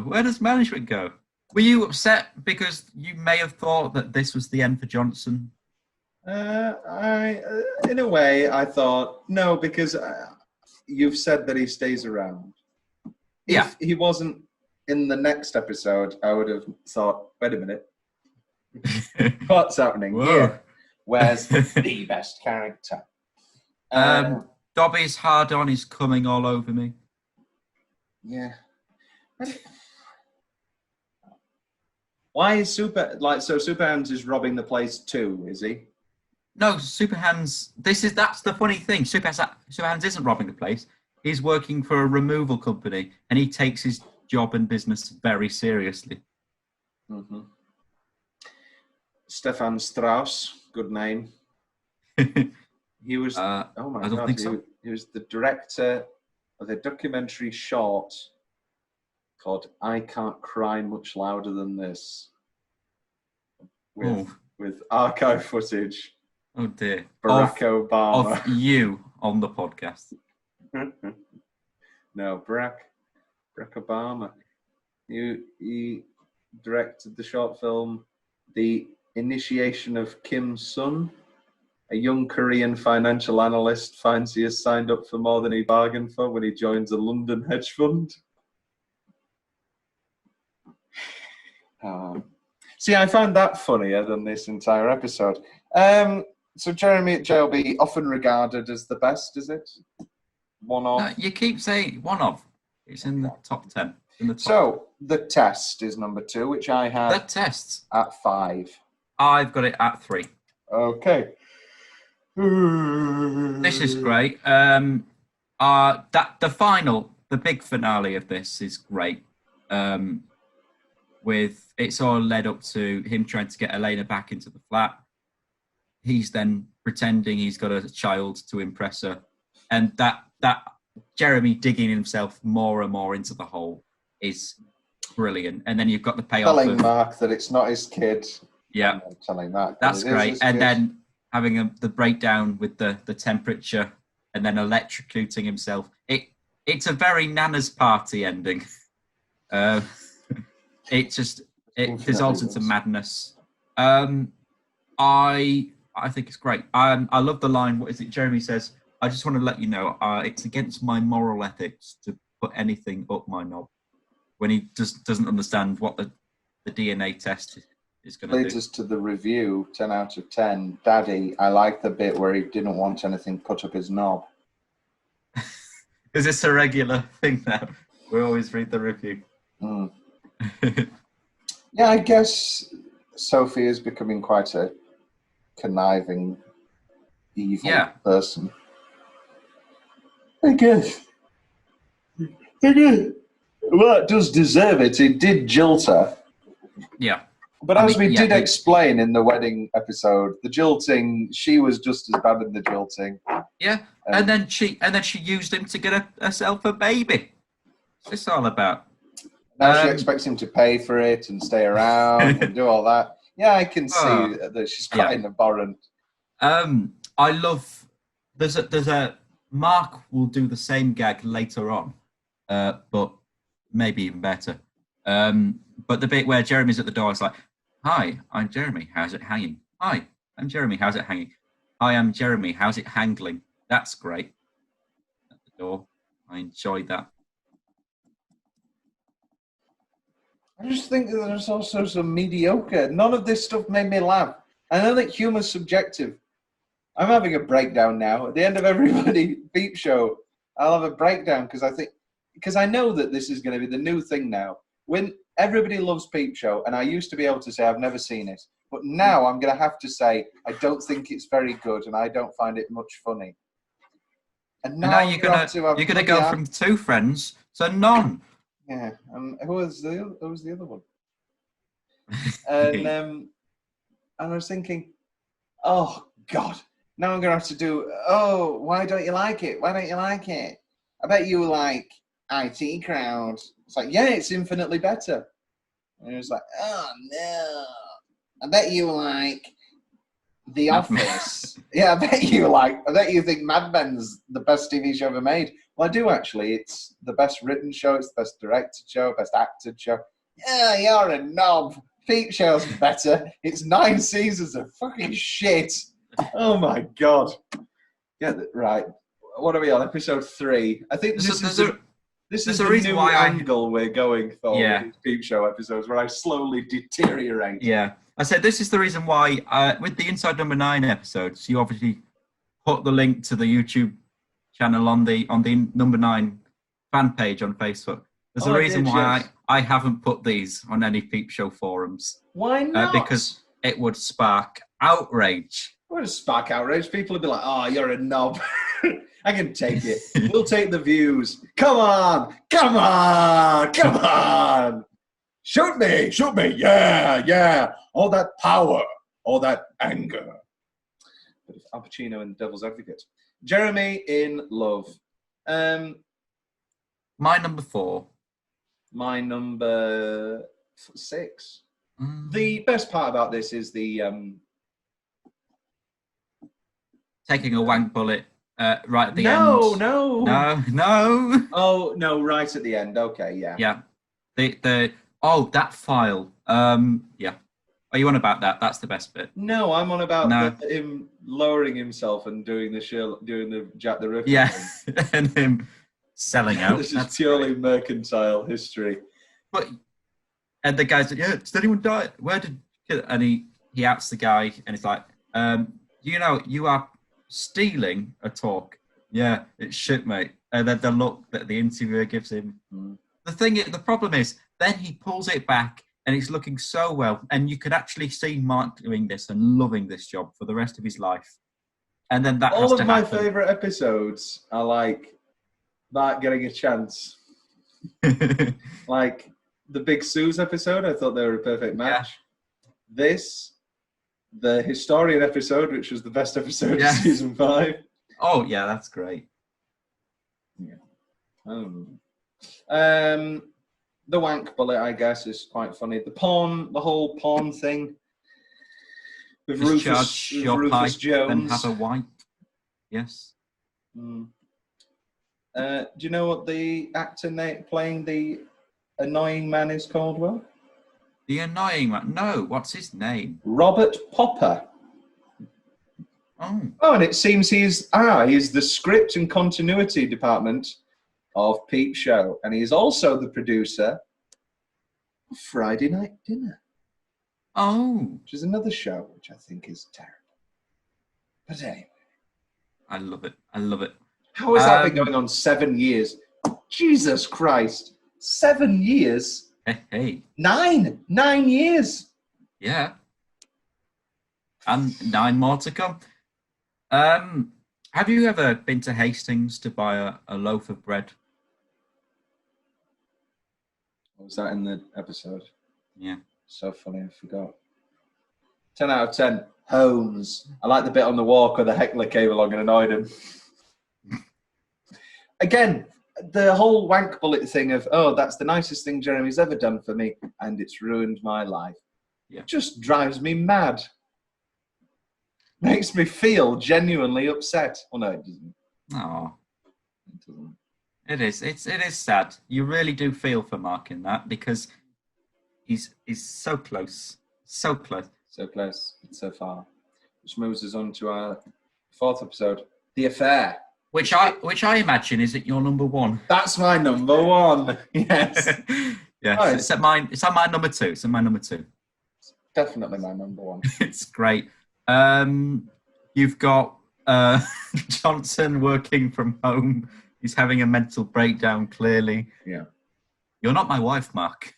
Were you upset because you may have thought that this was the end for Johnson? In a way, I thought no, because you've said that he stays around. If he wasn't in the next episode, I would have thought, wait a minute, what's happening here? Where's the best character? Dobby's hard on is coming all over me. Yeah. Why is Superhands is robbing the place too, is he? No, Superhands, that's the funny thing. Superhands isn't robbing the place. He's working for a removal company and he takes his job and business very seriously. Mm-hmm. Stefan Strauss, good name. He was, oh my I don't God, think so. He was the director of a documentary short called I Can't Cry Much Louder Than This, with archive footage. Oh dear. Barack Obama. Of you on the podcast. No, Barack Obama. He directed the short film The Initiation of Kim Sun. A young Korean financial analyst finds he has signed up for more than he bargained for when he joins a London hedge fund. See, I found that funnier than this entire episode. So Jeremy at JLB, often regarded as the best, is it? One of? No, you keep saying one of. It's in the top 10. In the top. So, The Test is number 2, which I have The Test at 5. I've got it at 3. Okay. This is great. The big finale of this is great. With it's all led up to him trying to get Elena back into the flat. He's then pretending he's got a child to impress her, and that Jeremy digging himself more and more into the hole is brilliant. And then you've got the payoff Telling of Mark that it's not his kid. Yeah, telling that that's great. And then having the breakdown with the temperature, and then electrocuting himself. It's a very Nana's party ending. It dissolves into madness. I think it's great. I love the line. What is it? Jeremy says, "I just want to let you know, it's against my moral ethics to put anything up my knob." When he just doesn't understand what the DNA test is going to do. Leads us to the review. 10 out of 10. Daddy, I like the bit where he didn't want anything put up his knob. Is this a regular thing now? We always read the review. Mm. Yeah, I guess Sophie is becoming quite a conniving, evil person. I guess. Well, it does deserve it. It did jilt her. Yeah. But as we did explain in the wedding episode, the jilting, she was just as bad in the jilting. Yeah. And then she used him to get herself a baby. What's this all about? Now she expects him to pay for it and stay around and do all that. Yeah, I can see that she's quite abhorrent. I love. There's a Mark will do the same gag later on, but maybe even better. But the bit where Jeremy's at the door, it's like, "Hi, I'm Jeremy. How's it hanging? Hi, I'm Jeremy. How's it hanging? Hi, I'm Jeremy. How's it hangling?" That's great. At the door, I enjoyed that. I just think that there's also some mediocre. None of this stuff made me laugh. I know that humor's subjective. I'm having a breakdown now. At the end of every Peep show, I'll have a breakdown because I know that this is going to be the new thing now. When everybody loves Peep show, and I used to be able to say I've never seen it, but now I'm going to have to say I don't think it's very good, and I don't find it much funny. And now you're going to go from 2 friends to none. Yeah, who was the other one? And I was thinking, oh God, now I'm gonna have to do. Oh, why don't you like it? Why don't you like it? I bet you like IT Crowd. It's like, yeah, it's infinitely better. And it was like, oh no, I bet you like The Office. Yeah, I bet you think Mad Men's the best TV show ever made. Well, I do actually. It's the best written show. It's the best directed show. Best acted show. Yeah, you're a knob. Peep show's better. It's 9 seasons of fucking shit. Oh my God. Yeah, right. What are we on? Episode 3. I think this is the reason why angle we're going for with these Peep show episodes, where I slowly deteriorate. Yeah. I said this is the reason why with the Inside Number 9 episodes, you obviously put the link to the YouTube channel on the Number 9 fan page on Facebook. There's a reason why I haven't put these on any Peep show forums. Why not? Because it would spark outrage. It would spark outrage. People would be like, "Oh, you're a knob." I can take it. We'll take the views. Come on, come on, come on. Shoot me, yeah. All that power, all that anger. Al Pacino and Devil's Advocate. Jeremy in Love. My number 4. My number 6. The best part about this is the taking a wank bullet right at the end. No. Oh no! Right at the end. Okay, yeah. Yeah. That file. Yeah. Are you on about that? That's the best bit. No, I'm on about him lowering himself and doing the Jack the Ripper. Yeah, and him selling out. This is purely mercantile history. And the guy's like, "Yeah, did anyone die? Where did?" And he outs the guy, and it's like, you are stealing a talk. Yeah, it's shit, mate. And then the look that the interviewer gives him. the problem is, then he pulls it back, and it's looking so well, and you could actually see Mark doing this and loving this job for the rest of his life. And then that all has of to my happen. favourite episodes are like Mark getting a chance. Like the Big Sue's episode, I thought they were a perfect match. Yeah. The Historian episode, which was the best episode of season 5. Oh yeah, that's great. Yeah. The wank bullet, I guess, is quite funny. The whole pawn thing with Rufus Jones. And have a wipe. Yes. Do you know what the actor playing the annoying man is called, Will? The annoying man? No, what's his name? Robert Popper. Oh, and it seems he's the script and continuity department of Peep Show, and he's also the producer of Friday Night Dinner. Oh. Which is another show which I think is terrible. But anyway. I love it. I love it. How has that been going on 7 years? Jesus Christ. 7 years? Hey. 9 years. Yeah. And 9 more to come. Have you ever been to Hastings to buy a loaf of bread? What was that in the episode? Yeah. So funny, I forgot. 10 out of 10. Holmes. I like the bit on the walk where the heckler came along and annoyed him. Again, the whole wank bullet thing of, that's the nicest thing Jeremy's ever done for me, and it's ruined my life. Yeah. Just drives me mad. Makes me feel genuinely upset. Well, no, it doesn't. Oh. It doesn't. It is. It is sad. You really do feel for Mark in that, because he's so close. So close. So close, but so far. Which moves us on to our 4th episode, The Affair. Which I imagine is at your number 1. That's my number 1. Yes. Yes. Oh, it's at my number 2. It's at my number 2. It's definitely my number 1. It's great. You've got Johnson working from home. He's having a mental breakdown, clearly. Yeah. You're not my wife, Mark.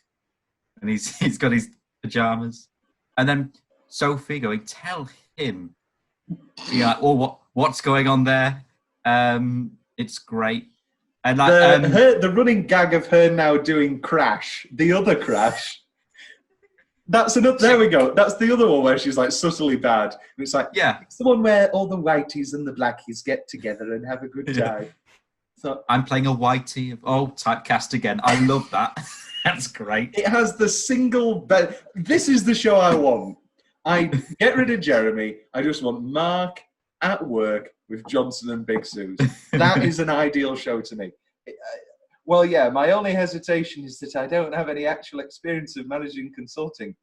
And he's got his pajamas. And then Sophie going, tell him. Yeah, what's going on there? It's great. And like the running gag of her now doing Crash, the other Crash. That's another. There we go. That's the other one where she's like subtly bad. And it's like, it's the one where all the whiteys and the blackies get together and have a good time. So I'm playing a whitey. Typecast again. I love that. That's great. It has the single best. This is the show I want. I get rid of Jeremy. I just want Mark at work with Johnson and Big Sue's. That is an ideal show to me. Well, yeah, my only hesitation is that I don't have any actual experience of managing consulting.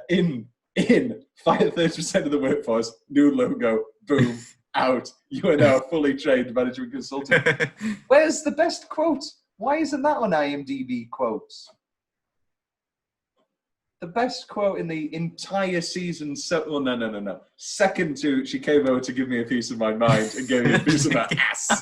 In 30% of the workforce, new logo, boom, out. You are now a fully trained management consultant. Where's the best quote? Why isn't that on IMDb quotes? The best quote in the entire season. No. Second to, she came over to give me a piece of my mind and gave me a piece of my ass.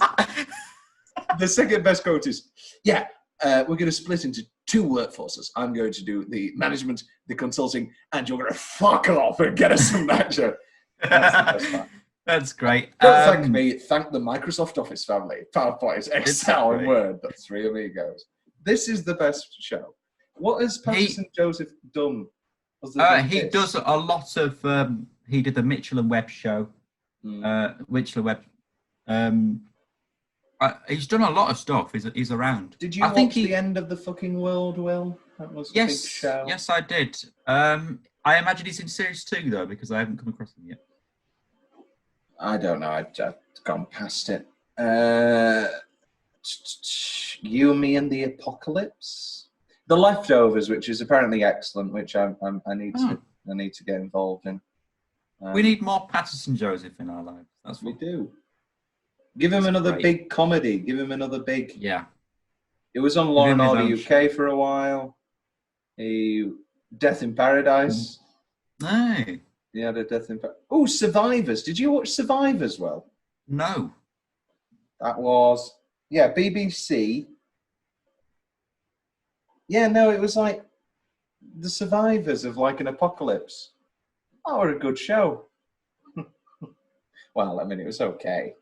The second best quote is, we're going to split into 2 workforces. I'm going to do the management, the consulting, and you're going to fuck off and get us some matchup. That's the best part. That's great. Don't thank me. Thank the Microsoft Office family. PowerPoint, Excel, and Word. The 3 amigos. This is the best show. What has Patterson Joseph done? He does a lot of. He did the Mitchell and Webb show. Mitchell and Webb. He's done a lot of stuff. He's around. Did you watch The End of the Fucking World, Will? That was a big show. Yes, I did. I imagine he's in series 2 though, because I haven't come across him yet. I don't know. I've gone past it. You and Me and the Apocalypse, The Leftovers, which is apparently excellent, which I need to get involved in. We need more Patterson Joseph in our lives. That's what we do. Give him another big comedy. Give him another big. Yeah. It was on Law and Order UK for a while. Death in Paradise. No. He had a Death in Paradise. Oh, Survivors. Did you watch Survivors, Well? No. That was, BBC. Yeah, no, it was like the survivors of like an apocalypse. Oh, what a good show. Well, I mean, it was okay.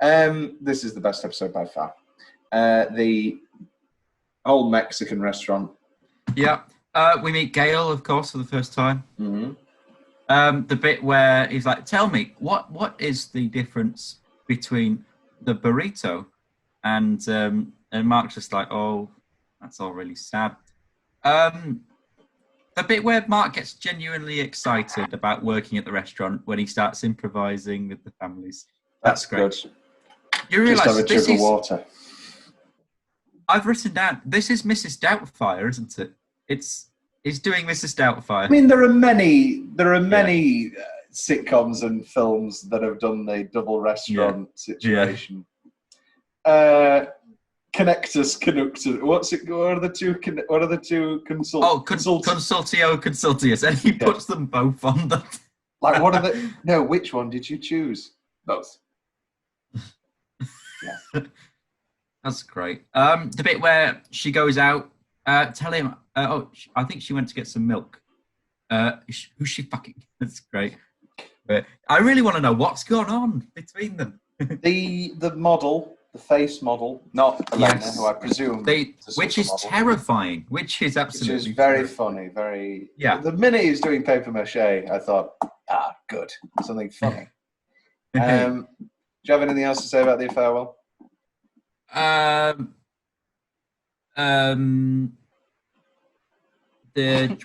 This is the best episode by far. The old Mexican restaurant. Yeah. We meet Gail, of course, for the first time. Mm-hmm. The bit where he's like, tell me, what is the difference between the burrito and Mark's just like, oh, that's all really sad. The bit where Mark gets genuinely excited about working at the restaurant when he starts improvising with the families. That's great. Good. You realise just have a this jug is... of water. I've written down, this is Mrs. Doubtfire, isn't it? He's doing Mrs. Doubtfire. I mean, there are many sitcoms and films that have done the double restaurant situation. Connectus, Canuctus. What are the two Consultio, Consultius, and he puts them both on the. Like, what are the? No, which one did you choose? Both. Yeah. That's great. The bit where she goes out, tell him. I think she went to get some milk. Who's she fucking? That's great. But I really want to know what's going on between them. the model. The face model, not Elena, who I presume, which is terrifying. Which is absolutely, which is very funny. Very. Yeah. The minute he's doing paper mache, I thought, good, something funny. Do you have anything else to say about the farewell?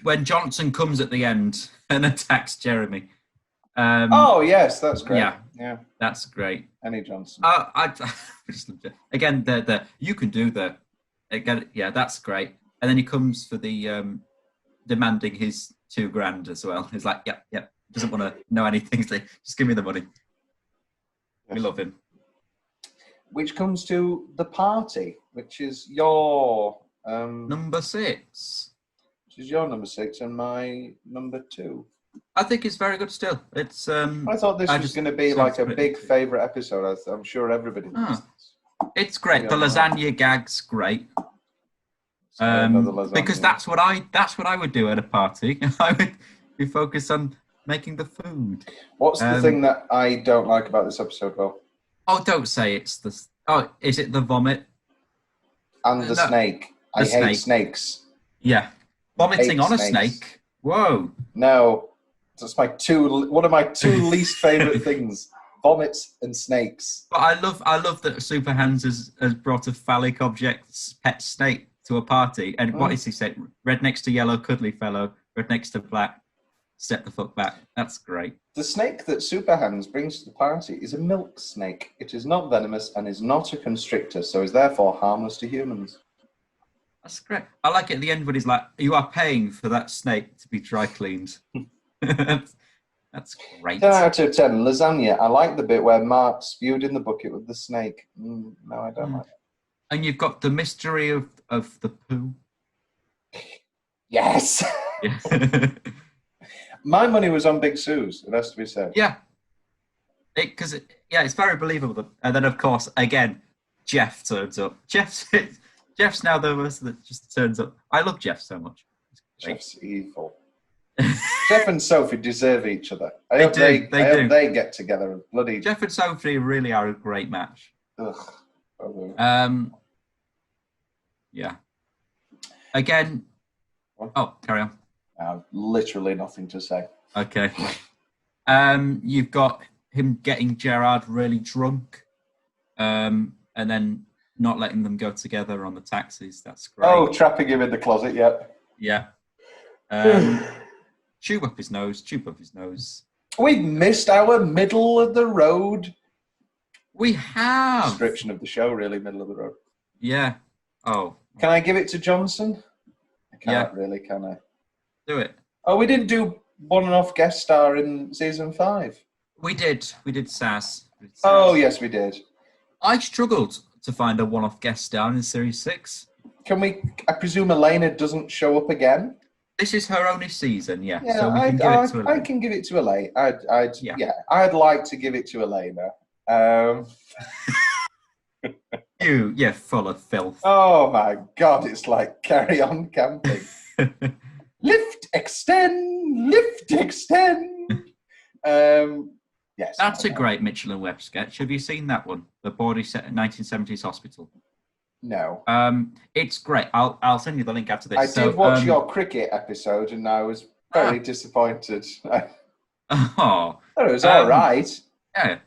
When Johnson comes at the end and attacks Jeremy. Oh yes, that's great. Yeah, that's great. Any Johnson. Again, you can do the again. Yeah, that's great. And then he comes for the demanding his $2,000 as well. He's like, yep. Doesn't want to know anything. He's like, just give me the money. Yes. We love him. Which comes to the party, which is your number 6. Which is your number 6 and my number 2. I think it's very good still. It's. I thought this was going to be like a big favourite episode. I'm sure everybody does. It's great. The lasagna gag's great. Because that's what I would do at a party. I would be focused on making the food. What's the thing that I don't like about this episode, Will? Oh, don't say it's the. Oh, is it the vomit? And the snake. I hate snakes. Yeah, vomiting on a snake. Whoa. No. That's one of my 2 least favourite things: vomits and snakes. But I love that Super Hands has brought a phallic object pet snake to a party. And what is he say? Red next to yellow, cuddly fellow. Red next to black, step the fuck back. That's great. The snake that Super Hands brings to the party is a milk snake. It is not venomous and is not a constrictor, so is therefore harmless to humans. That's great. I like it at the end when he's like, "You are paying for that snake to be dry cleaned." That's great. 10 out of 10. Lasagna. I like the bit where Mark spewed in the bucket with the snake. No, I don't like it. And you've got the mystery of the poo. Yes. Yeah. My money was on Big Sue's, it has to be said. Yeah. It's very believable. And then, of course, again, Jeff turns up. Jeff's now the person that just turns up. I love Jeff so much. Jeff's evil. Jeff and Sophie deserve each other. I hope they get together and bloody. Jeff and Sophie really are a great match. Ugh. Yeah. Again. Oh, carry on. I have literally nothing to say. Okay. You've got him getting Gerard really drunk, and then not letting them go together on the taxis. That's great. Oh, trapping him in the closet. Yep. Yeah. Tube up his nose. We've missed our middle of the road. We have. Description of the show, really, middle of the road. Yeah. Oh. Can I give it to Johnson? I can't really, can I? Do it. Oh, we didn't do one-off guest star in season 5. We did. We did Saz. Oh, yes, we did. I struggled to find a one-off guest star in series 6. Can we? I presume Elena doesn't show up again. This is her only season, yeah. Yeah, so we can give it to Elena. I can give it to Elena. I'd like to give it to Elena. You're full of filth. Oh my God, it's like Carry On Camping. Lift, extend, lift, extend. Yes. That's a great Mitchell and Webb sketch. Have you seen that one? The Bawdy 1970s Hospital. No. It's great. I'll send you the link after this. I did watch your cricket episode, and I was very disappointed. Oh, it was all right. Yeah,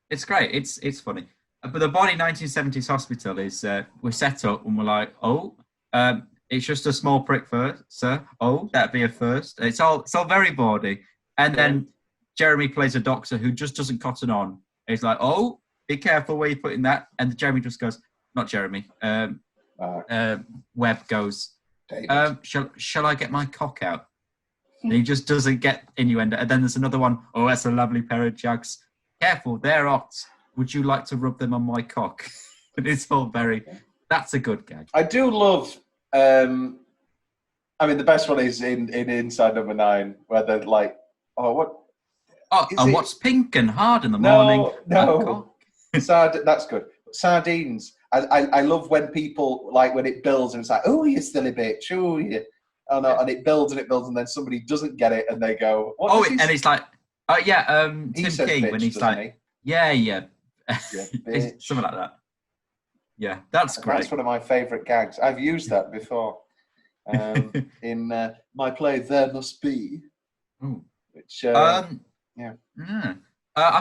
it's great. It's funny. But the Bawdy 1970s Hospital is we're set up and we're like, it's just a small prick first, sir. Oh, that'd be a first. It's all very Bawdy. And then Jeremy plays a doctor who just doesn't cotton on. He's like, oh, be careful where you're putting that. And Jeremy just goes, not Jeremy. Webb goes, shall I get my cock out? And he just doesn't get innuendo. And then there's another one. Oh, that's a lovely pair of jugs. Careful, they're hot. Would you like to rub them on my cock? And it's all that's a good gag. I do love, the best one is in Inside Number 9, where they're like, oh, what? Oh, and what's pink and hard in the morning? No. That's good. Sardines. I love when people, like, when it builds and it's like, oh, you silly bitch. Oh, yeah. Oh, no. And it builds, and then somebody doesn't get it and they go, what and he's like, Tim King, when he's like, yeah. Something like that. Yeah, that's great. That's one of my favourite gags. I've used that before in my play There Must Be. Ooh. Which, I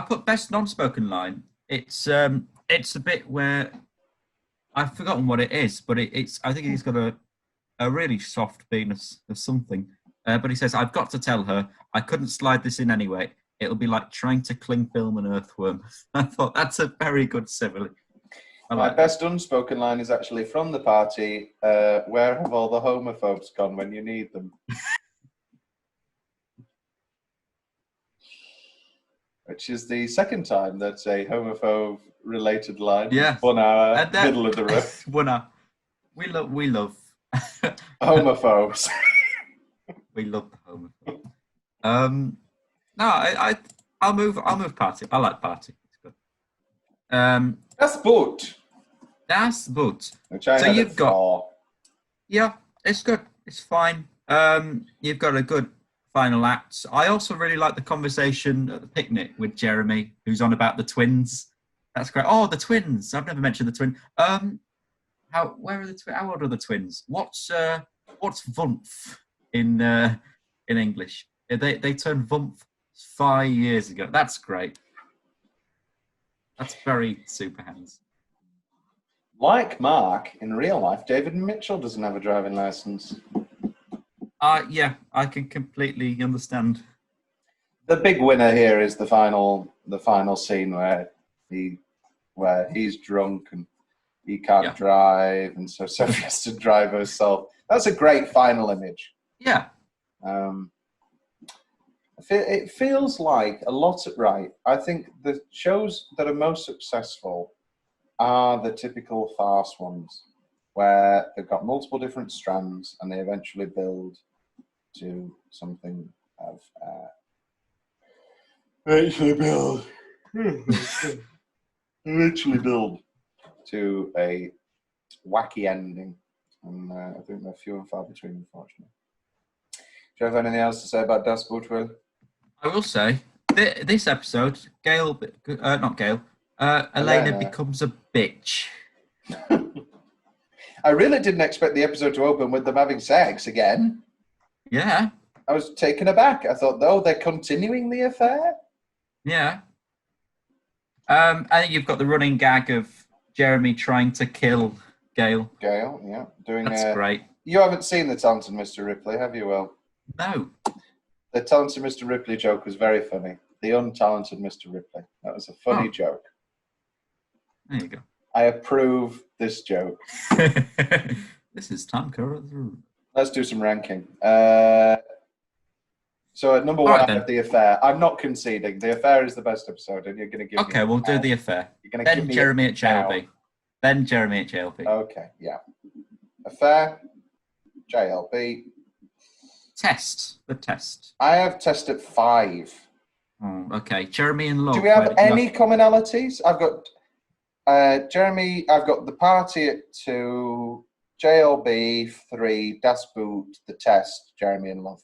put best non-spoken line. It's a bit where I've forgotten what it is, but it's. I think he's got a really soft penis or something. But he says, "I've got to tell her I couldn't slide this in anyway. It'll be like trying to cling film an earthworm." I thought that's a very good simile. My best unspoken line is actually from the party. Where have all the homophobes gone when you need them? Which is the second time that's a homophobe-related line. Yeah. 1 hour, middle of the road. 1 hour. We love homophobes. We love the homophobes. No, I'll move party. I like party. It's good. Das Boot. Das Boot. Which I had you've got. 4. Yeah, it's good. It's fine. You've got a good final act. I also really like the conversation at the picnic with Jeremy, who's on about the twins. That's great. Oh, the twins. I've never mentioned the twin. Where are the twins? How old are the twins? What's Vumph in English? They turned Vumph 5 years ago. That's great. That's very super hands. Like Mark, in real life, David Mitchell doesn't have a driving license. Yeah, I can completely understand. The big winner here is the final scene where he's drunk and he can't drive, and so Sophie has to drive herself. That's a great final image. Yeah. It feels like a lot of, right. I think the shows that are most successful are the typical farce ones, where they've got multiple different strands and they eventually build to something of eventually build to a wacky ending, and I think they're few and far between, unfortunately. Do you have anything else to say about Das Boot, Will? I will say this episode, Elena becomes a bitch. I really didn't expect the episode to open with them having sex again. Yeah. I was taken aback. I thought, they're continuing the affair? Yeah. I think you've got the running gag of Jeremy trying to kill Gail. Gail, yeah. That's great. You haven't seen The Talented Mr. Ripley, have you, Will? No. The Talented Mr. Ripley joke was very funny. The Untalented Mr. Ripley. That was a funny joke. There you go. I approve this joke. This is Tom Carruthers. Let's do some ranking. So at number 1, I have The Affair. I'm not conceding. The Affair is the best episode, and you're going to give me... Okay, we'll do The Affair. You're going to then give me Jeremy at JLB. Then Jeremy at JLB. Okay, yeah. Affair, JLB. Test. The test. I have Test at 5. Oh, okay. Jeremy and Love. Do we have any commonalities? I've got Jeremy, I've got The Party at 2, JLB 3, Das Boot, The Test, Jeremy in Love.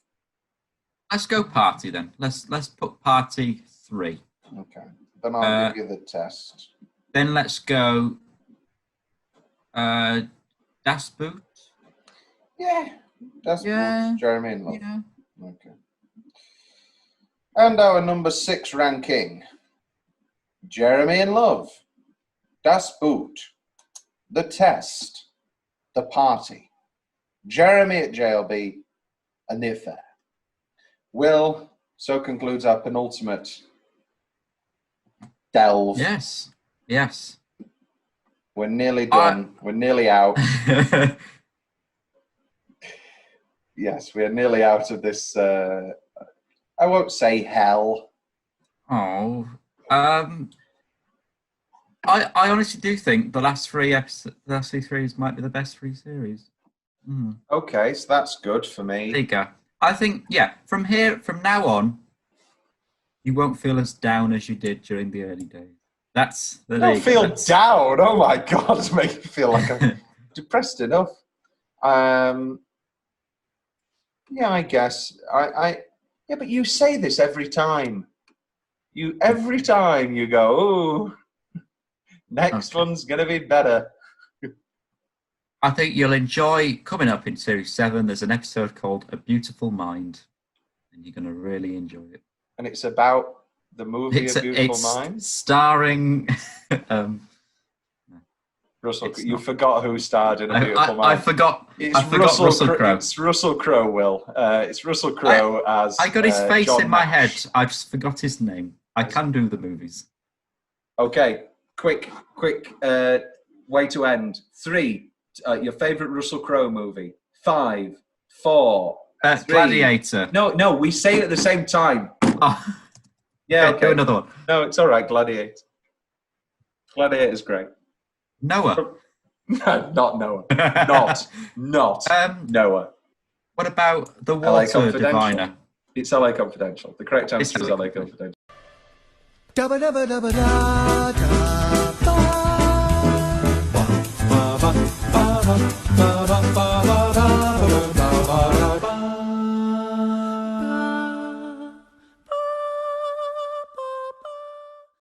Let's go Party then. Let's put Party 3. Okay. Then I'll give you The Test. Then let's go Das Boot. Yeah. Das Boot, Jeremy in Love. Yeah. Okay. And our number 6 ranking. Jeremy in Love, Das Boot, The Test, The Party, Jeremy at JLB, and The Affair. Will, so concludes our penultimate delve. Yes. We're nearly done. We're nearly out. Yes, we're nearly out of this, I won't say hell. Oh. I honestly do think the last 3 episodes, the last 3 series might be the best 3 series. Okay, so that's good for me. There you go. I think, from now on, you won't feel as down as you did during the early days. I don't feel down. Oh my God, it makes me feel like I'm depressed enough. Yeah, I guess. Yeah, but you say this every time. Every time you go, ooh, next one's going to be better. I think you'll enjoy coming up in Series 7. There's an episode called A Beautiful Mind, and you're going to really enjoy it. And it's about the movie A Beautiful Mind? Starring... Russell, you forgot who starred in A Beautiful Mind. I forgot Russell Crowe. It's Russell Crowe, Will. It's Russell Crowe as I got his face John in my Nash. head. I just forgot his name. I can do the movies. Okay, quick way to end. 3, your favourite Russell Crowe movie. 5, 4, 3. Gladiator. No, we say it at the same time. Oh. Yeah, okay. Do another one. No, it's all right, Gladiator. Gladiator's great. Noah. No, not Noah. Not Noah. What about The LA Water Diviner? It's LA Confidential. The correct answer is LA Confidential.